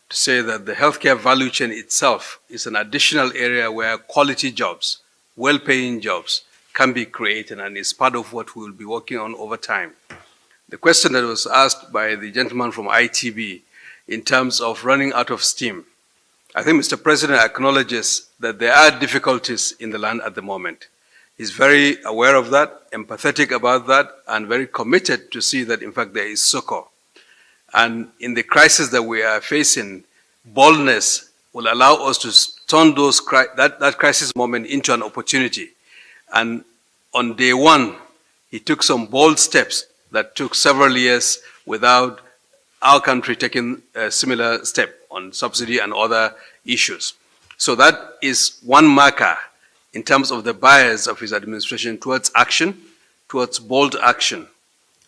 to say that the healthcare value chain itself is an additional area where quality jobs, well-paying jobs can be created and is part of what we will be working on over time. The question that was asked by the gentleman from ITB in terms of running out of steam, I think Mr. President acknowledges that there are difficulties in the land at the moment. He's very aware of that, empathetic about that, and very committed to see that, in fact, there is succor. And in the crisis that we are facing, boldness will allow us to turn that crisis moment into an opportunity. And on day one, he took some bold steps that took several years without our country taking a similar step on subsidy and other issues. So that is one marker in terms of the bias of his administration towards action, towards bold action.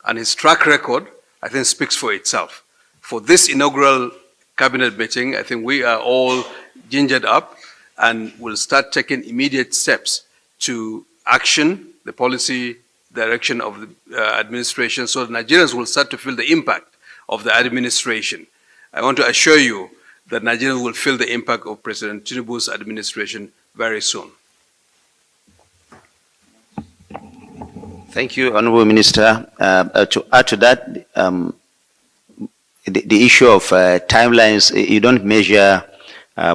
And his track record, I think, speaks for itself. For this inaugural cabinet meeting, I think we are all gingered up and will start taking immediate steps to action the policy direction of the administration, so that Nigerians will start to feel the impact of the administration. I want to assure you that Nigerians will feel the impact of President Tinubu's administration very soon. Thank you, Honorable Minister. To add to that, the issue of timelines, you don't measure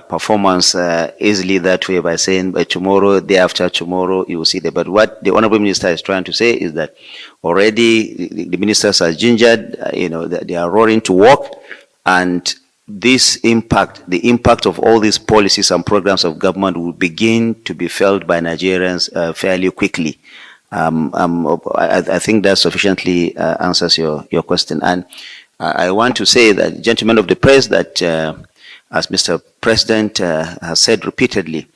performance easily that way by saying by tomorrow, day after tomorrow, you will see that. But what the Honorable Minister is trying to say is that already the ministers are gingered, they are roaring to work, and this impact, the impact of all these policies and programs of government will begin to be felt by Nigerians fairly quickly. I think that sufficiently answers your question. And I want to say that, gentlemen of the press, that as Mr. President has said repeatedly,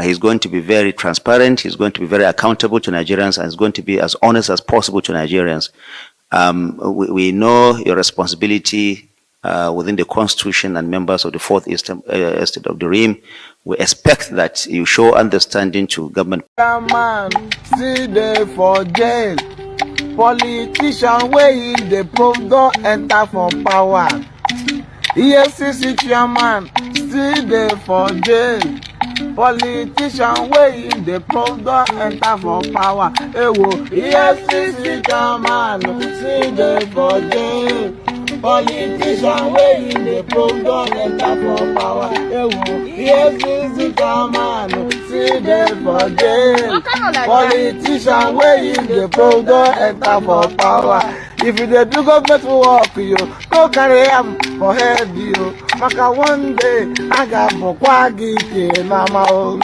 he's going to be very transparent, he's going to be very accountable to Nigerians, and he's going to be as honest as possible to Nigerians. We know your responsibility within the Constitution and members of the Fourth Estate of the Rim. We expect that you show understanding to government. Man, see there for jail. Politician way in the probe don't enter for power. EFCC chairman still there for jail. Politician way in the probe don't enter for power. EFCC chairman still there for jail. Politician way in the probe don't enter for power. EFCC chairman still there for jail. Politician way in the probe don't enter for power. If you dey do government work, you no carry am for head, you. Maka one day, I got Bokwagi na my own.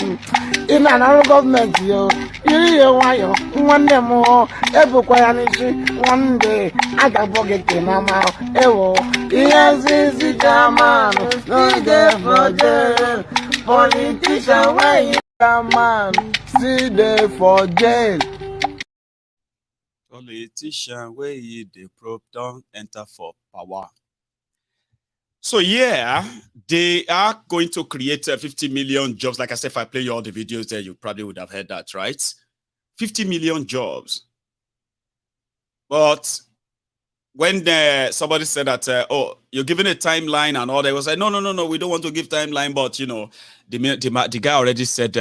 In another government, you hear why you one day more, one day, I got Boggy na my own. Yes, easy, man, no day for jail. Politician, where you man, see day for jail. Politician, where you the probe don't enter for power. So yeah, they are going to create 50 million jobs. Like I said, if I play you all the videos there, you probably would have heard that, right? 50 million jobs. But when somebody said that, oh, you're giving a timeline and all that, it was like, no, we don't want to give timeline. But, you know, the guy already said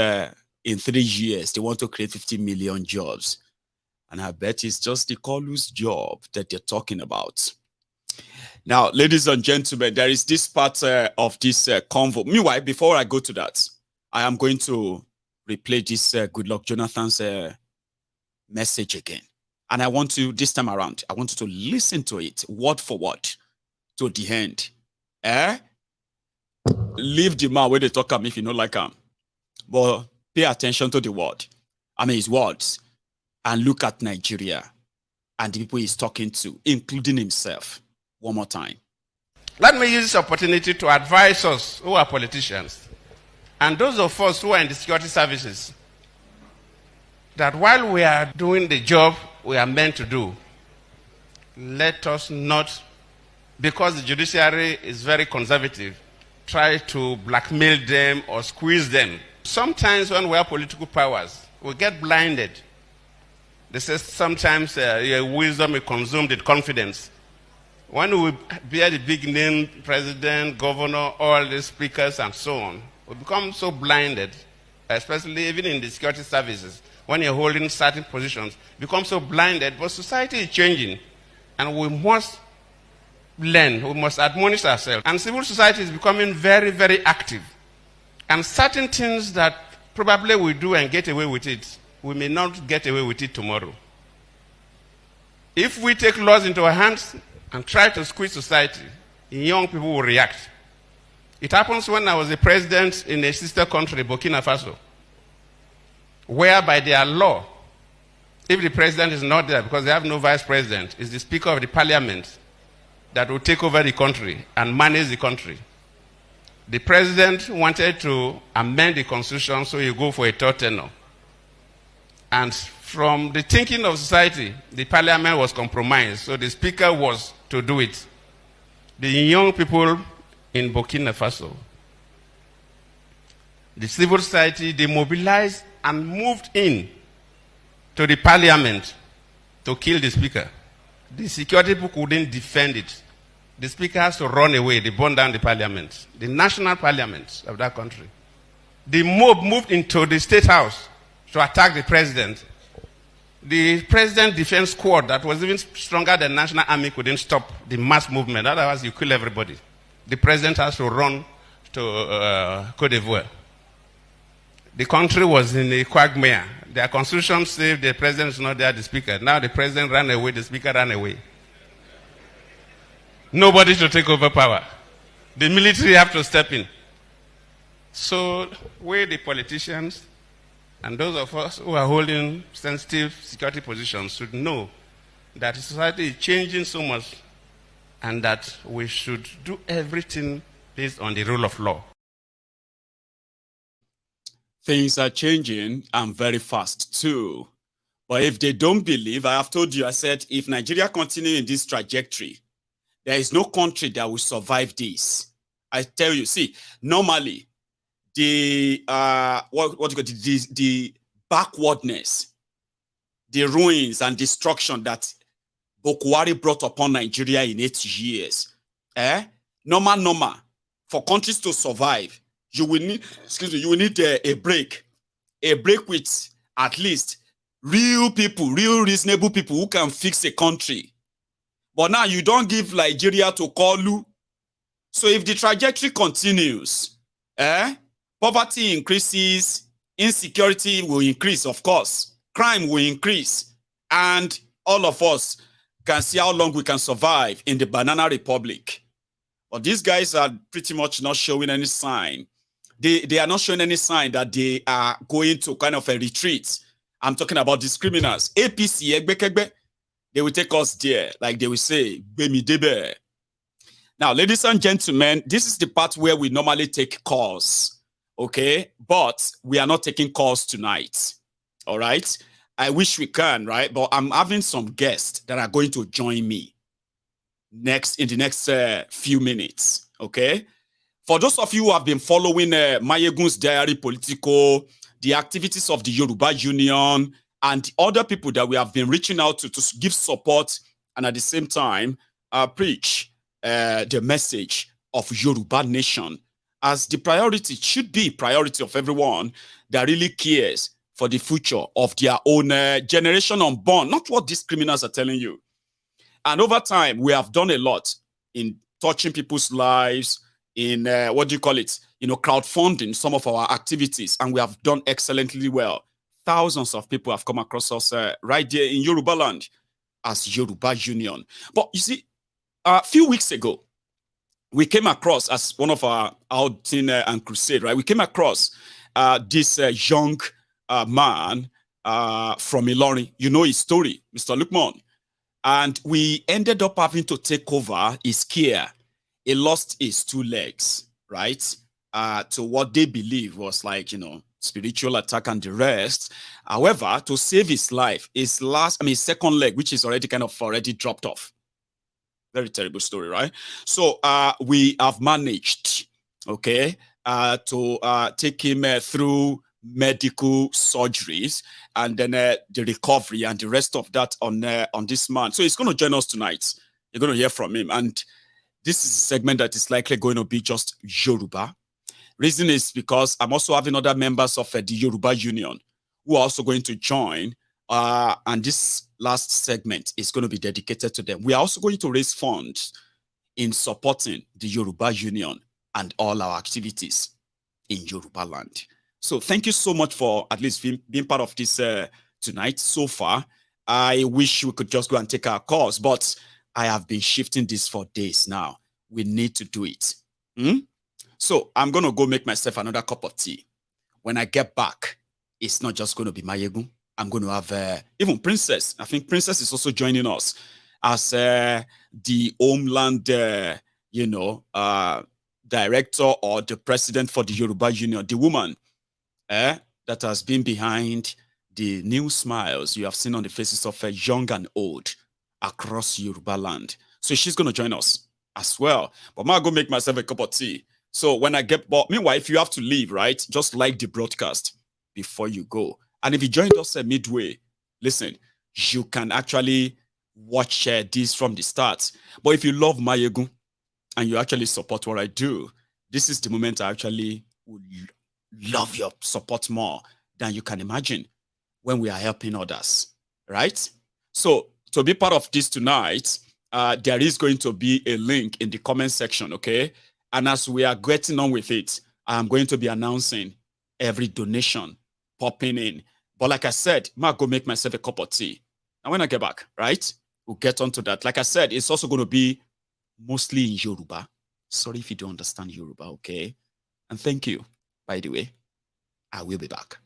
in 3 years, they want to create 50 million jobs. And I bet it's just the Kolu's job that they're talking about. Now, ladies and gentlemen, there is this part of this convo. Meanwhile, before I go to that, I am going to replay this Goodluck Jonathan's message again. And I want to, this time around, I want you to listen to it word for word to the end. Leave the man where they talk him if you don't like him. But pay attention to the word. I mean, his words. And look at Nigeria and the people he's talking to, including himself. One more time. Let me use this opportunity to advise us who are politicians and those of us who are in the security services that while we are doing the job we are meant to do, let us not, because the judiciary is very conservative, try to blackmail them or squeeze them. Sometimes when we have political powers, we get blinded. They say sometimes your wisdom is consumed with confidence. When we bear the big name, president, governor, all the speakers and so on, we become so blinded, especially even in the security services. When you're holding certain positions, become so blinded, but society is changing. And we must learn, we must admonish ourselves. And civil society is becoming very, very active. And certain things that probably we do and get away with it, we may not get away with it tomorrow. If we take laws into our hands and try to squeeze society, young people will react. It happens when I was a president in a sister country, Burkina Faso, where by their law, if the president is not there because they have no vice president, it's the speaker of the parliament that will take over the country and manage the country. The president wanted to amend the constitution so you go for a third tenure. And from the thinking of society, the parliament was compromised, so the speaker was to do it. The young people in Burkina Faso, the civil society, they mobilized and moved in to the parliament to kill the speaker. The security people couldn't defend it. The speaker has to run away. They burned down the parliament, the national parliament of that country. The mob moved into the state house to attack the president. The president defense squad that was even stronger than national army couldn't stop the mass movement. Otherwise, you kill everybody. The president has to run to Cote d'Ivoire. The country was in a quagmire. Their constitution said the president is not there, the speaker. Now the president ran away, the speaker ran away. Nobody to take over power. The military have to step in. So we, the politicians, and those of us who are holding sensitive security positions should know that society is changing so much and that we should do everything based on the rule of law. Things are changing and very fast too. But if they don't believe, I have told you, I said, if Nigeria continues in this trajectory, there is no country that will survive this. I tell you, see, normally, the the backwardness, the ruins and destruction that Buhari brought upon Nigeria in 8 years, normal, for countries to survive, you will need, you will need a break with at least real people, real reasonable people who can fix a country. But now you don't give Nigeria to Kolu. So if the trajectory continues, poverty increases, insecurity will increase, of course. Crime will increase. And all of us, can see how long we can survive in the Banana Republic. But these guys are pretty much not showing any sign. They are not showing any sign that they are going to kind of a retreat. I'm talking about these criminals. APC, they will take us there. Like they will say, Bemi Debe. Now, ladies and gentlemen, this is the part where we normally take calls. Okay? But we are not taking calls tonight. All right? I wish we can, right? But I'm having some guests that are going to join me in the next few minutes. Okay? For those of you who have been following Mayegun's Diary Politico, the activities of the Yoruba Union, and other people that we have been reaching out to give support and at the same time preach the message of Yoruba Nation as the priority should be priority of everyone that really cares for the future of their own generation unborn, not what these criminals are telling you. And over time, we have done a lot in touching people's lives, in crowdfunding some of our activities, and we have done excellently well. Thousands of people have come across us right there in Yoruba land as Yoruba Union. But you see, a few weeks ago, we came across, as one of our outing and crusade, right? We came across this young man from Ilorin. You know his story, Mr. Lukman. And we ended up having to take over his care. He lost his 2 legs, right? To what they believe was like, spiritual attack and the rest. However, to save his life, his second leg, which is already already dropped off. Very terrible story, right? So we have managed, okay, to take him through medical surgeries and then the recovery and the rest of that on this man. So he's going to join us tonight. You're going to hear from him. And this is a segment that is likely going to be just Yoruba. Reason is because I'm also having other members of the Yoruba Union who are also going to join. And this last segment is going to be dedicated to them. We are also going to raise funds in supporting the Yoruba Union and all our activities in Yoruba land. So thank you so much for at least being part of this tonight so far. I wish we could just go and take our course, but I have been shifting this for days now. We need to do it. So I'm going to go make myself another cup of tea. When I get back, it's not just going to be Mayegun. I'm going to have even Princess. I think Princess is also joining us as the Homeland, director or the president for the Yoruba Union, the woman that has been behind the new smiles you have seen on the faces of young and old across Yoruba land. So she's going to join us as well. But I'm going to go make myself a cup of tea. So when I get back, meanwhile, if you have to leave, right, just like the broadcast before you go. And if you joined us midway, listen, you can actually watch this from the start. But if you love Mayegun and you actually support what I do, this is the moment I actually would love your support more than you can imagine when we are helping others, right? So to be part of this tonight, there is going to be a link in the comment section, okay? And as we are getting on with it, I'm going to be announcing every donation popping in. But like I said, I'm going to go make myself a cup of tea. And when I get back, right, we'll get onto that. Like I said, it's also going to be mostly in Yoruba. Sorry if you don't understand Yoruba, okay? And thank you, by the way. I will be back.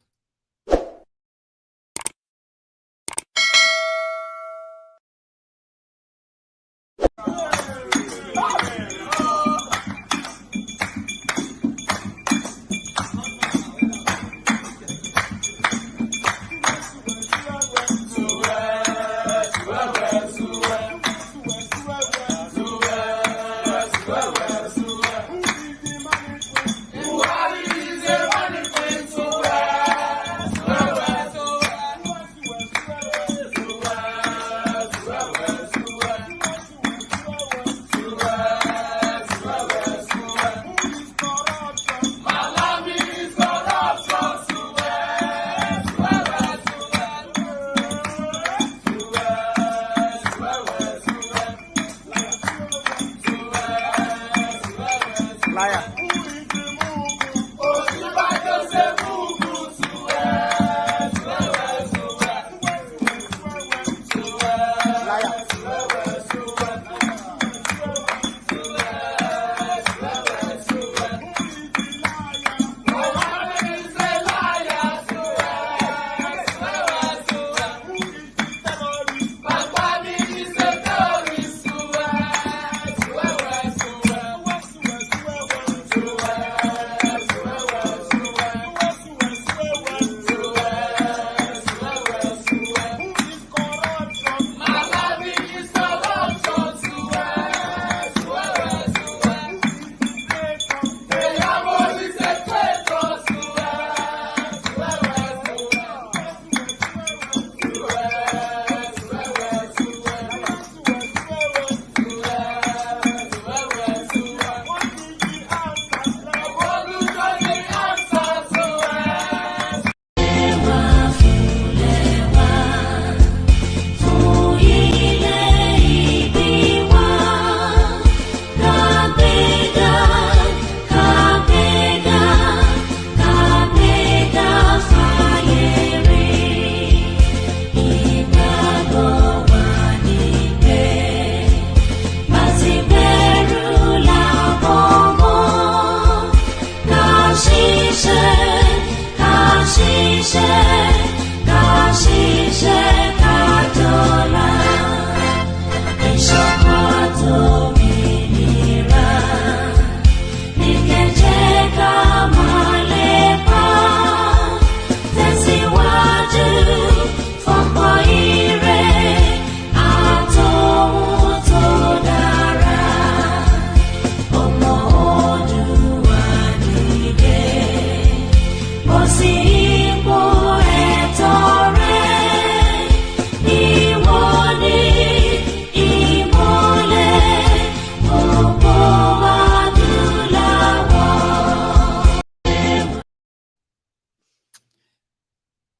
Buhari is a money thing to wear.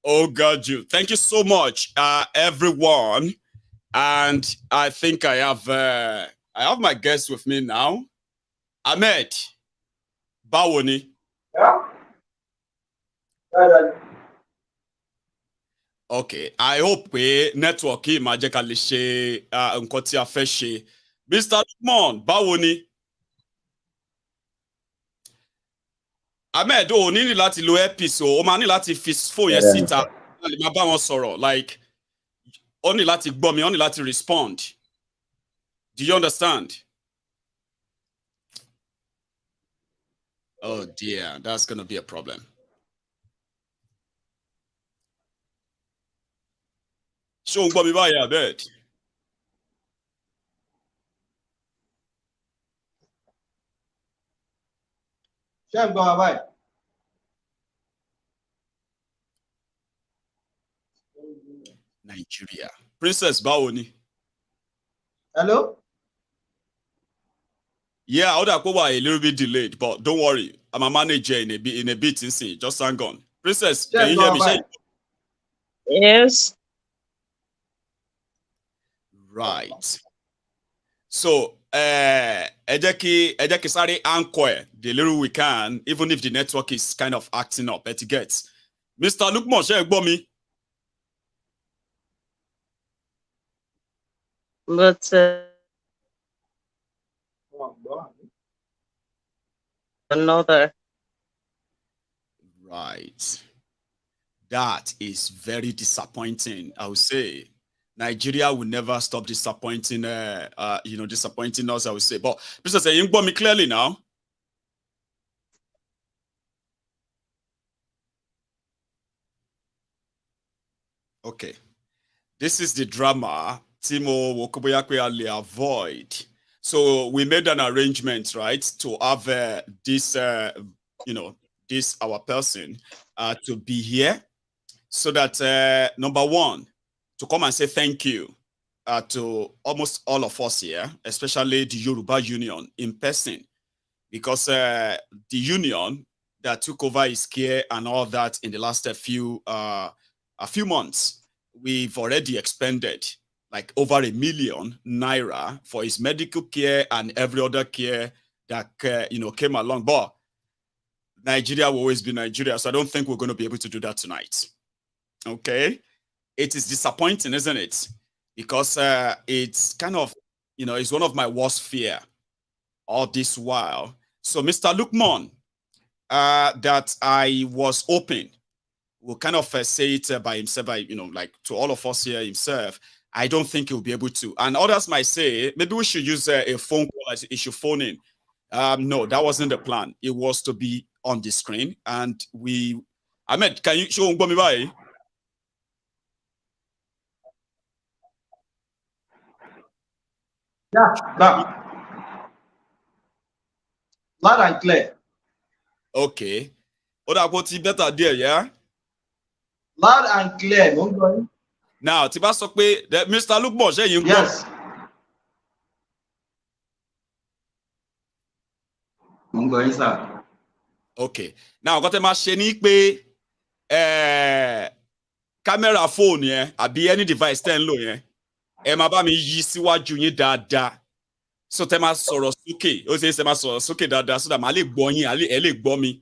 Oh, got you. Thank you so much, everyone. And I think I have my guest with me now. Ahmed Bawoni. Yeah. Okay, I hope we network máa jẹ́ ká lè ṣe nǹkan tí a fẹ́ ṣe. Mr. Lukman Bawoni. Ahmed, o ní láti lo earpiece o máa ní láti fi phone yẹn síta lè máa bá wọn sọ̀rọ̀ like o ní láti gbọ́ mi, o ní láti respond. Do you understand? Oh dear, that's going to be a problem. Ṣé o ń gbọ́ mi báyìí, Ahmed? Ṣé ń gbọ́ wa báyìí? Nigeria. Princess Bawoni. Hello? Yeah, I would have a little bit delayed, but don't worry. I'm a manager in a bit. Just hang on. Princess, can you hear me? Yes. Right. So, ẹ jẹ́ kí sáré anchor the little we can, even if the network is kind of acting up. It gets. Mr. Lukman, ṣé ẹ gbọ́ mi? But another. Right. That is very disappointing, I would say. Nigeria will never stop disappointing, disappointing us, I would say. But, Princess, you got me clearly now? Okay. This is the drama Timo Wokoboyakwe avoid. So we made an arrangement, right, to have this our person to be here so that, number one, to come and say thank you to almost all of us here, especially the Yoruba Union in person, because the union that took over his care and all that in the last few months, we've already expended like over 1 million naira for his medical care and every other care that came along. But Nigeria will always be Nigeria, so I don't think we're going to be able to do that tonight. Okay, it is disappointing, isn't it? Because it's kind of, it's one of my worst fear all this while. So Mr. Lukman, that I was hoping will kind of say it by himself, like to all of us here himself. I don't think he'll be able to. And others might say, maybe we should use a phone call, he should phone in. No, that wasn't the plan. It was to be on the screen. And Ahmed, can you show me by? Yeah, loud and clear. Okay. What about you better there, yeah? Loud and clear. Now, Tibasokwe, Mr. Lukman, you yes. Sir. Okay. Now, got a machine pe camera phone, yeah, àbí any device ten low, yeah. Ẹ máa bá mi yí síwájú yín dáadáa. So tẹ́ máa sọ̀rọ̀ sókè. Ó ṣe é máa sọ̀rọ̀ sókè dáadáa so that màá lè gbọ́ yín, ẹ lè gbọ́ mi.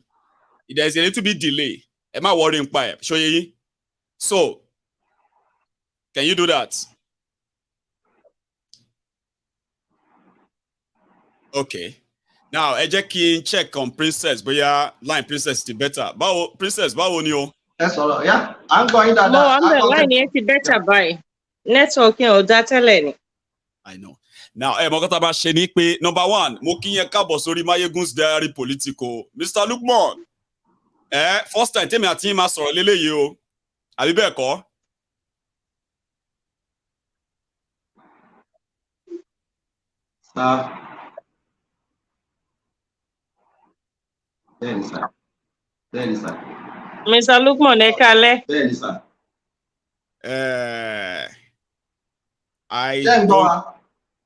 There is a little bit delay. Ẹ má worry nípa ẹ̀. Ṣó yé yín? So, can you do that? Okay. Now, ẹ jẹ́ kí n check on Princess, bóyá line Princess ti better. Princess, báwo ni o? That's all. Yeah, I'm going that. No, I'm the line yẹn ti better by. Networking or data learning. I know. Now, Mokota bá ṣe ní pé number one, mo kí yẹn káàbọ̀ sórí Mayegun's Diary Political. Mr. Lukman, first time tèmi àti yín máa sọ̀rọ̀ léléyìí o. Àbí bẹ́ẹ̀ kọ́? Bẹ́ẹ̀ni sir. Bẹ́ẹ̀ni sir. Mr. Lukman, ẹ káalẹ́. Bẹ́ẹ̀ni sir.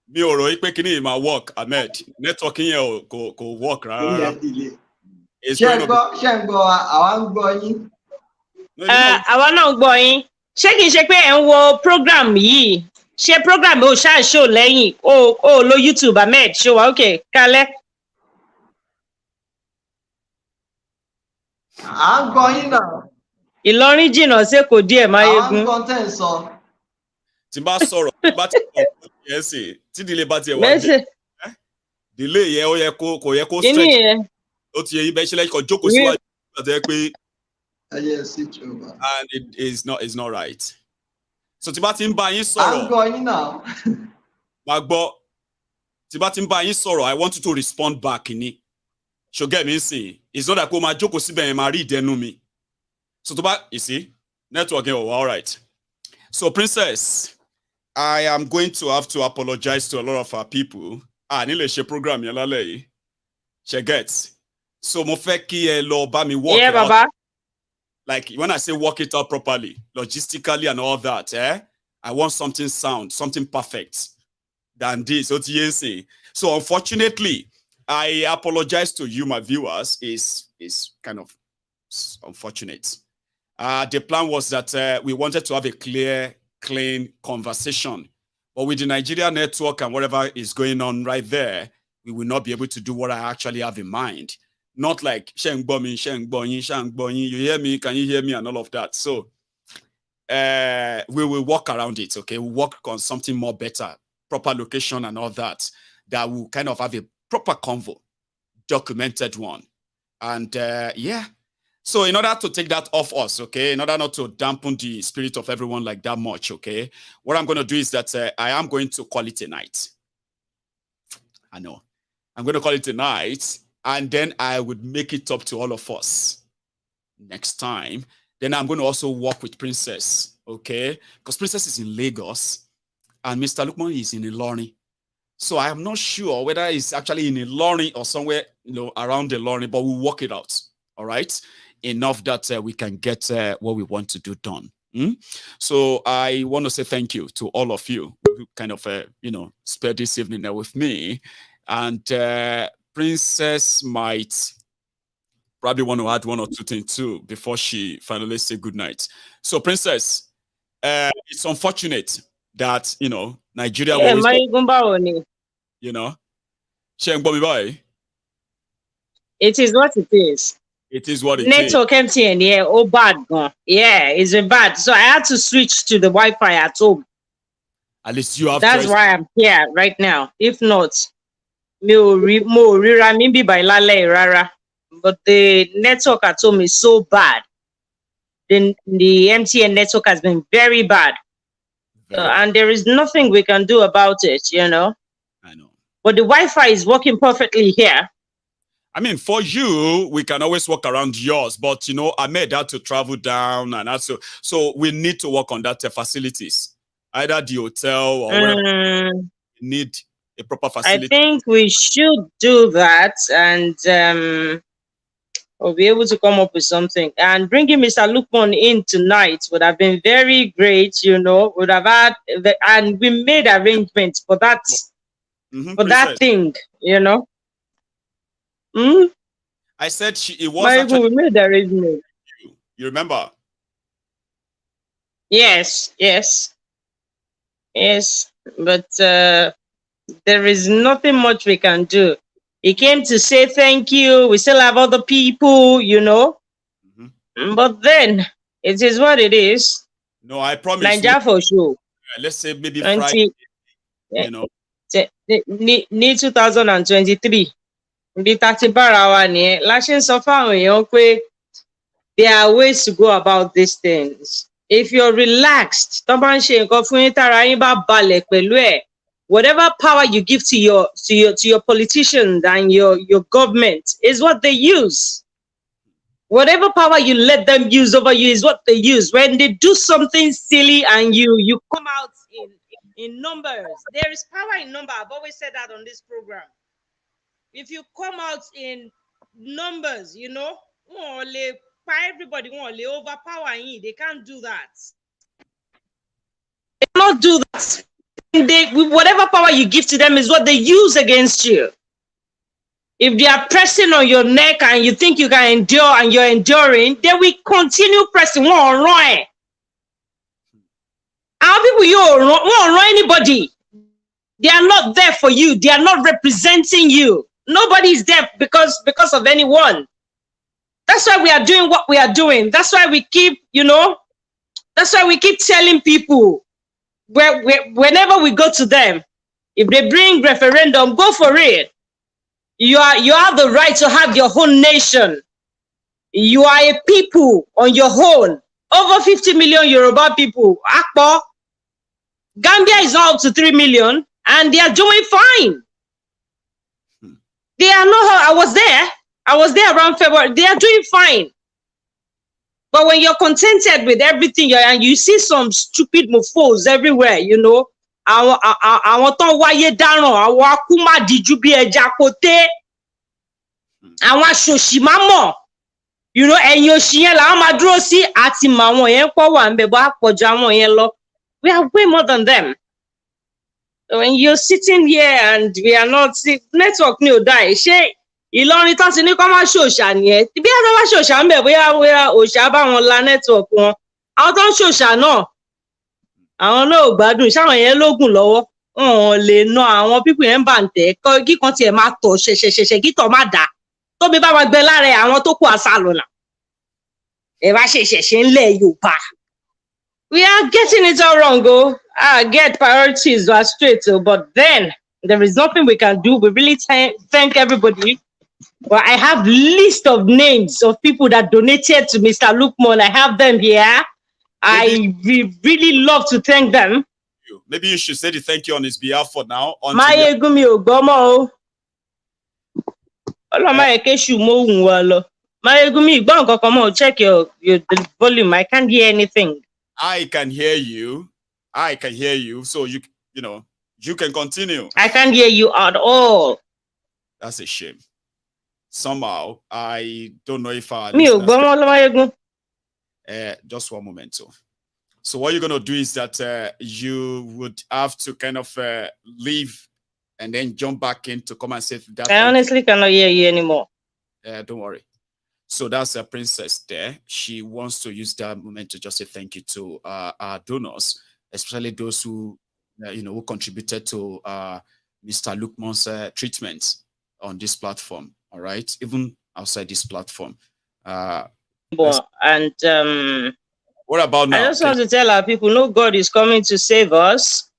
Mi ò rò pé kíní máa work, Ahmed. Network yẹn kò work rárá. Ṣé ń gbọ́ àwa ń gbọ́ yín? Àwa náà gbọ́ yín. Ṣé kìí ṣe pé ẹ̀ ń wo program yìí? Ṣé program ò ṣáà show lẹ́yìn? O lo YouTube Ahmed ṣé wà okay kálẹ̀? À ń gbọ́ yín náà. Ìlọrin jìnnà s'Èkó díẹ̀ Máyégún. À ń gbọ́ tẹ́ ń sọ. Tí bá sọ̀rọ̀, bá ti sọ̀rọ̀ yẹn sì, tí delay bá ti wà dé. Delay yẹn ó yẹ kò yẹ kó stretch. Ó ti yẹ yín bẹ́ẹ̀ ṣe lẹ́yìn kan jókòó síwájú àti ẹ pé. And it's not right. So tí bá ti ń bá yín sọ̀rọ̀. À ń gbọ́ yín náà. Máa gbọ́. Tí bá ti ń bá yín sọ̀rọ̀, I want you to respond back ni. So get me see. It's not like o máa jókòó síbẹ̀ yẹn máa rí ìdẹnu mi. So tó bá, you see, network yẹn all right. So Princess, I am going to have to apologize to a lot of our people. Ní lè ṣe program yẹn lálẹ́ yìí. She gets. So mo fẹ́ kí ẹ lọ bá mi work it out. Baba. Like when I say work it out properly, logistically and all that, I want something sound, something perfect than this. So unfortunately, I apologize to you, my viewers. Is kind of unfortunate. The plan was that we wanted to have a clear, clean conversation. But with the Nigerian network and whatever is going on right there, we will not be able to do what I actually have in mind. Not like Sheng Bomi, you hear me, can you hear me, and all of that. So we will work around it, okay? We'll work on something more better, proper location and all that, that will kind of have a proper convo, documented one. And yeah. So in order to take that off us, okay, in order not to dampen the spirit of everyone like that much, okay, what I'm going to do is that I am going to call it a night. I know. I'm going to call it a night, and then I would make it up to all of us next time. Then I'm going to also work with Princess, okay, because Princess is in Lagos, and Mr. Lukman is in Ilorin. So I am not sure whether it's actually in Ilorin or somewhere, around Ilorin, but we'll work it out, all right? Enough that we can get what we want to do done. So I want to say thank you to all of you who kind of, spent this evening with me. And Princess might probably want to add one or two things too before she finally say good night. So Princess, it's unfortunate that, Nigeria will it is what it is. It is what it Network is. MTN, yeah, bad. Yeah, it's a bad. So I had to switch to the Wi-Fi at home. At least you have. That's choice. why I'm here right now. If not, rara. But the network at home is so bad. The MTN network has been very bad. And there is nothing we can do about it, I know. But the Wi-Fi is working perfectly here. I mean, for you, we can always work around yours, but Ahmed had to travel down, and also, so we need to work on that facilities, either the hotel or whatever. We need a proper facility. I think we should do that, and we'll be able to come up with something. And bringing Mr. Lukman in tonight would have been very great, would have had, and we made arrangements for that, that thing, I said it was actually, we made arrangement. You remember? Yes. But there is nothing much we can do. He came to say thank you. We still have other people, But then it is what it is. No, I promise. Nigeria for sure. Let's say maybe Friday. Need 2023. There are ways to go about these things. If you're relaxed, whatever power you give to your politicians and your government is what they use. Whatever power you let them use over you is what they use. When they do something silly and you come out in numbers, there is power in number. I've always said that on this program. If you come out in numbers, everybody won't overpower you. They can't do that. They cannot do that. Whatever power you give to them is what they use against you. If they are pressing on your neck and you think you can endure and you're enduring, they will continue pressing. Won't run. Our people, you won't run anybody. They are not there for you. They are not representing you. Nobody is there because of anyone. That's why we are doing what we are doing. That's why we keep, that's why we keep telling people whenever we go to them, if they bring referendum, go for it. You have the right to have your own nation. You are a people on your own. Over 50 million Yoruba people. Akpo. Gambia is not up to 3 million and they are doing fine. They are not, I was there around February. They are doing fine. But when you're contented with everything and you see some stupid mofos everywhere, àwọn tó wáyé dáràn, àwọn akúmà díjú bí ẹja kote, àwọn aṣòṣì máa mọ̀, ẹ̀yin òṣì yẹn làwọn máa dúró sí àti mà àwọn yẹn pọ̀ wà ńbẹ̀ bọ́ àpọ̀jù àwọn yẹn lọ. We are way more than them. When you're sitting here and we are not, network ni ò dá ẹ̀ ṣé Ìlọrin tán ti ní kọ́ máa ṣòṣà nìyẹn. Bí ẹ tó bá ṣòṣà ńbẹ̀ bóyá òṣà bá wọn la network wọn. Àwọn tó ń ṣòṣà náà, àwọn náà ò gbádùn ṣáwọn yẹn lógùn lọ́wọ́. Wọn lè ná àwọn pípù yẹn bà ń tẹ̀ kí kan tiẹ̀ máa tọ̀ ṣẹ̀ṣẹ̀ṣẹ̀ṣẹ̀ kí tọ̀ má dà. Tóbi bá wa gbẹ lára àwọn tó kù àṣà lọ́nà. Ẹ bá ṣẹ̀ṣẹ̀ṣẹ̀ ńlẹ̀ Yorùbá. We are getting it all wrong, oh. I get priorities are straight, but then there is nothing we can do. We really thank everybody. But I have list of names of people that donated to Mr. Lukman. I have them here. I really love to thank them. Maybe you should say the thank you on his behalf for now. Mayegumi Ogomo. Mayegumi, check your volume. I can't hear anything. I can hear you. So you can continue. I can't hear you at all. That's a shame. Somehow, I don't know if I... just one moment. So what you're going to do is that you would have to kind of leave and then jump back in to come and say that. I honestly cannot hear you anymore. Don't worry. So that's a princess there. She wants to use that moment to just say thank you to our donors, especially those who, who contributed to Mr. Lukman's treatment on this platform. All right, even outside this platform. And what about now? I just want to tell our people, no God is coming to save us.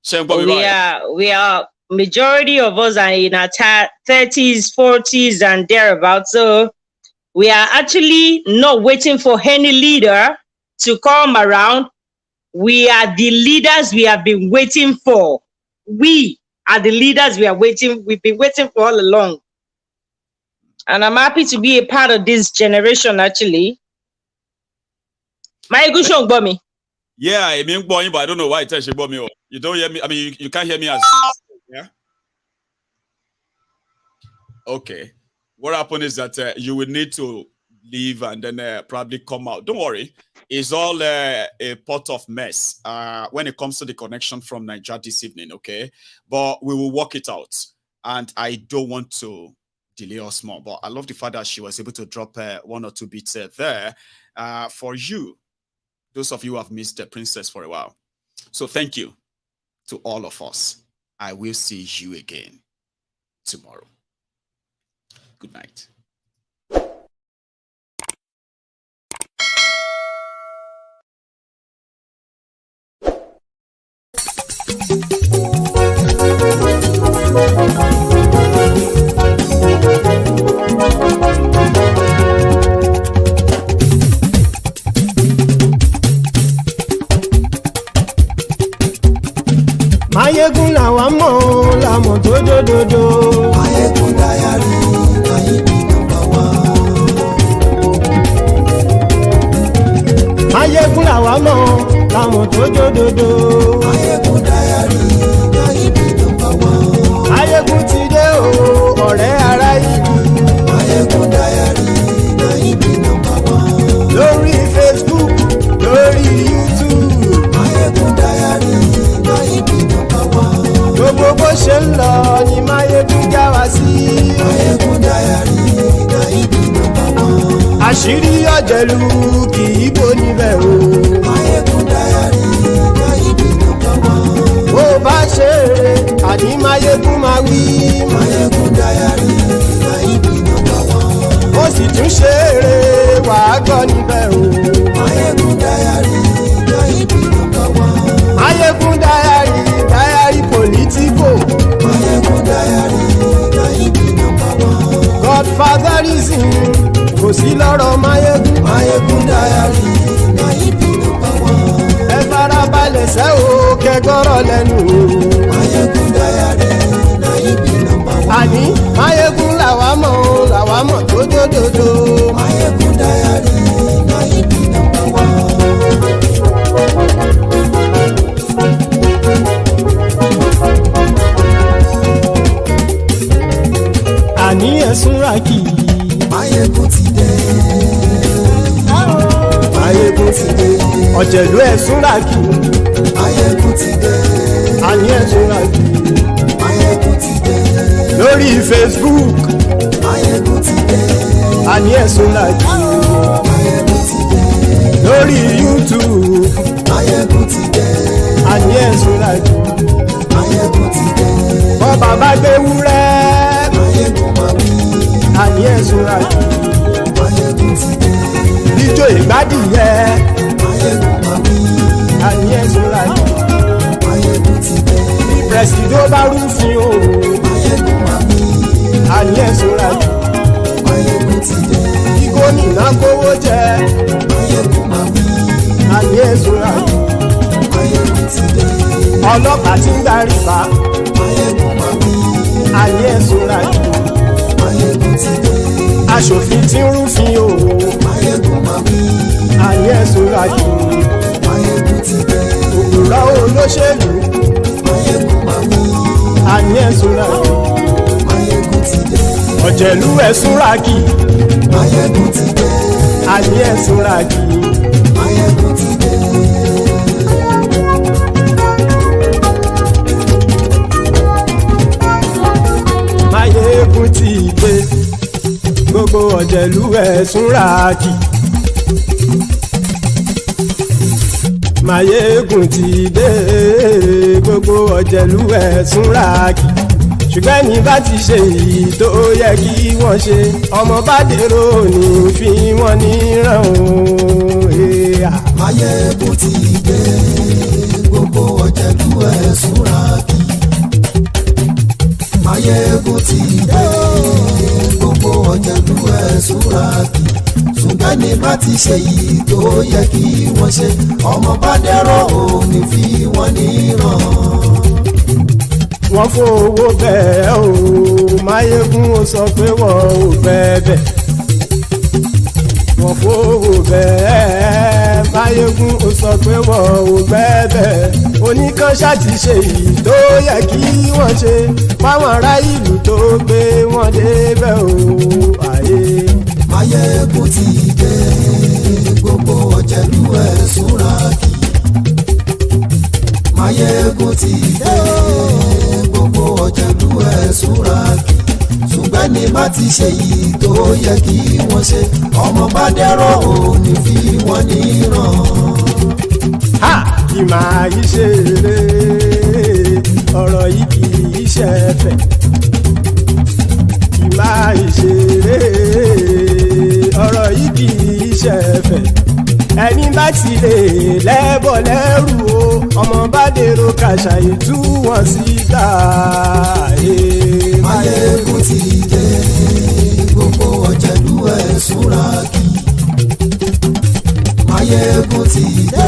We are majority of us are in our 30s, 40s, and thereabouts. So we are actually not waiting for any leader to come around. We are the leaders we have been waiting for. We are the leaders we've been waiting for all along. And I'm happy to be a part of this generation, actually. My good show, Bummy. Yeah, I mean, but I don't know why it tells you Bummy. You don't hear me. I mean, you can't hear me as. Yeah. Okay. What happened is that you will need to leave and then probably come out. Don't worry. It's all a pot of mess when it comes to the connection from Nigeria this evening, okay? But we will work it out. And I don't want to delay us more. But I love the fact that she was able to drop 1 or 2 bits there for you. Those of you who have missed the princess for a while. So thank you to all of us. I will see you again tomorrow. Good night. Mayegun làwa mọ̀ làmọ̀ tó dòdòdò. Mayegun dayari Ayébi #1. Mayegun làwa mọ̀ làmọ̀ tó dòdòdò. Mayegun dayari Ayébi #1. Mayegun ti dé o ọ̀rẹ́ ara ìlú. Mayegun dayari Ayébi #1. Lórí Facebook, lórí YouTube. Mayegun dayari Ayébi #1. Gbogbo bó ṣe ń lọ ni Máyégún já wa sí. ọ̀jẹ̀lú kì í bò níbẹ̀ o. Máyégún Diary Gaibi number one. Bó bá ṣe eré àní Máyégún máa wí. Máyégún Diary Gaibi number one. Ó sì tún ṣe eré wàá gbọ́ níbẹ̀ o. Máyégún Diary Gaibi number one. Máyégún Diary Diary Politico. Máyégún Diary Gaibi number one. Godfatherism kò sí lọ́rọ̀ Máyégún. Máyégún Diary Gaibi number one. Ẹ farabalẹ̀ sẹ́ o kẹgọ́rọ̀ lẹ́nu o. Máyégún Diary Gaibi number one. Àní Máyégún làwa mọ̀ tó dòdòdò. Máyégún Diary Gaibi number one. Àní ẹ̀sùn rákì. Máyégún ti dé. Máyégún ti dé. Ọ̀jẹ̀lú ẹ̀sùn rákì. Máyégún ti dé. Àní ẹ̀sùn rákì. Máyégún ti dé. Lórí Facebook. Máyégún ti dé. Àní ẹ̀sùn rákì. Máyégún ti dé. Lórí YouTube. Máyégún ti dé. Àní ẹ̀sùn rákì. Máyégún ti dé. Bọ́ bàbá gbé wúrẹ́. Máyégún máa wí. Àní ẹ̀sùn rákì. Máyégún ti dé. Ijó ìgbádìyẹ. Máyégún máa wí. Àní ẹ̀sùn rákì. Máyégún ti dé. Pẹ̀sìdó bá rúfin o. Máyégún máa wí. Àní ẹ̀sùn rákì. Máyégún ti dé. Kí gómìnà kówó jẹ. Máyégún máa wí. Àní ẹ̀sùn rákì. Máyégún ti dé. Ọlọ́pàá ti ń darí bá. Máyégún máa wí. Àní ẹ̀sùn rákì. Máyégún ti dé. Aṣòfin tí ń rúfin o. Máyégún máa wí. Àní ẹ̀sùn rákì. Máyégún ti dé. Òpùrọ́ olóṣèlú. Máyégún máa wí. Àní ẹ̀sùn rákì. Máyégún ti dé. Ọ̀jẹ̀lú ẹ̀sùn rákì. Máyégún ti dé. Àní ẹ̀sùn rákì. Máyégún ti dé. Máyégún ti dé. Gbogbo ọ̀jẹ̀lú ẹ̀sùn rákì. Máyégún ti dé. Gbogbo ọ̀jẹ̀lú ẹ̀sùn rákì. Ṣùgbọ́n ní bá ti ṣe èyí tó yẹ kí wọ́n ṣe, ọmọ bá dèrò ní fi wọ́n níran o. Máyégún ti dé. Gbogbo ọ̀jẹ̀lú ẹ̀sùn rákì. Máyégún ti dé. Gbogbo ọ̀jẹ̀lú ẹ̀sùn rákì. Ṣùgbọ́n ní bá ti ṣe yìí tó yẹ kí wọ́n ṣe, ọmọ bá dẹ́rọ̀ ò ní fi wọ́n níran. Wọ́n fowó bẹ́ẹ̀ o. Máyégún ó sọ pé wọ́n ò bẹ́ẹ̀. Wọ́n fowó bẹ́ẹ̀. Máyégún ó sọ pé wọ́n ò bẹ́ẹ̀. Oníkanṣá ti ṣe yìí tó yẹ kí wọ́n ṣe fáwọn ará ìlú tó gbé wọn débẹ̀ o. Ayé. Máyégún ti dé. Gbogbo ọ̀jẹ̀lú ẹ̀sùn rákì. Máyégún ti dé. Gbogbo ọ̀jẹ̀lú ẹ̀sùn rákì. Ṣùgbọ́n ní bá ti ṣe yìí tó yẹ kí wọ́n ṣe, ọmọ bá dẹ́rọ̀ ò ní fi wọ́n níran. Ha! Kì máa yí ṣe eré. Ọ̀rọ̀ yìí kì í ṣe ẹ̀fẹ̀. Kì máa yí ṣe eré. Ọ̀rọ̀ yìí kì í ṣe ẹ̀fẹ̀. Ẹni bá ti lè lẹ́bọ̀ lẹ́rù o, ọmọ bá dèrò kàṣàyè tú wọn síta. Máyégún ti dé. Gbogbo ọ̀jẹ̀lú ẹ̀sùn rákì. Máyégún ti dé.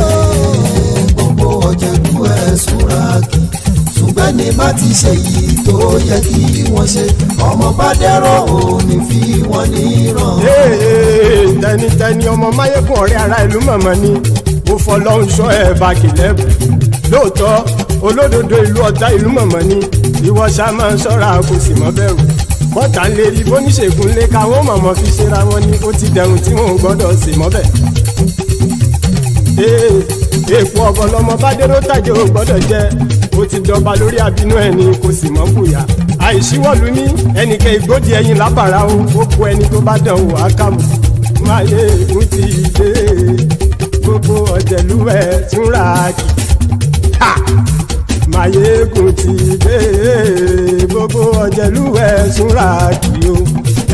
Gbogbo ọ̀jẹ̀lú ẹ̀sùn rákì. Ṣùgbọ́n ní bá ti ṣe yìí tó yẹ kí wọ́n ṣe, ọmọ bá dẹ́rọ̀ ò ní fi wọ́n níran. Tẹnitẹni ọmọ Máyégún ọ̀rẹ́ ara ìlú mọ̀mọ́ ni. Mo fọlọ́run ṣọ́ ẹ̀ bá kìlẹ́bù. Lóòótọ́ olódodo ìlú ọ̀tá ìlú mọ̀mọ́ ni. Ìwọ ṣá máa ń ṣọ́ra kò sì mọ́ bẹ̀rù. Bọ́tà ń lè rí bóníṣègùn lé káwọn mọ̀mọ́ fi ṣera wọn ni. Ó ti dẹrùn tí wọn ò gbọ́dọ̀ sè mọ́bẹ̀. Èèpo ọ̀bọ̀ lọmọ bá dérò tàjẹ́ ò gbọ́dọ̀ jẹ́. Ó ti dọba lórí àbínú ẹni kò sì mọ́ bùyà. Àìsíwọ́lu ní ẹnìkẹ́ ìgbódì ẹyin lábàrá o. Ó kó ẹni tó bá dán wò á kàmù. Máyégún ti dé gbogbo ọ̀jẹ̀lú ẹ̀ túnra kì. Máyégún ti dé gbogbo ọ̀jẹ̀lú ẹ̀ túnra kì o.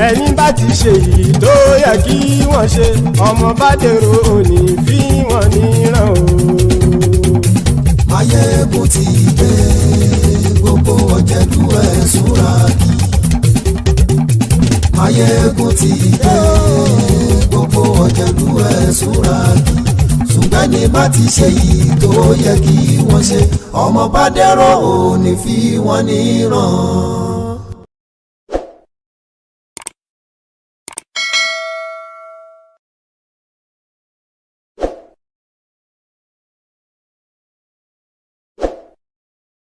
Ẹni bá ti ṣe yìí tó yẹ kí wọ́n ṣe ọmọ bá dèrò òní fi wọ́n níran o. Máyégún ti dé gbogbo ọ̀jẹ̀lú ẹ̀ túnra kì. Máyégún ti dé gbogbo ọ̀jẹ̀lú ẹ̀ túnra kì. Ṣùgbọ́n ní bá ti ṣe yìí tó yẹ kí wọ́n ṣe ọmọ bá dẹ̀rọ̀ òní fi wọ́n níran.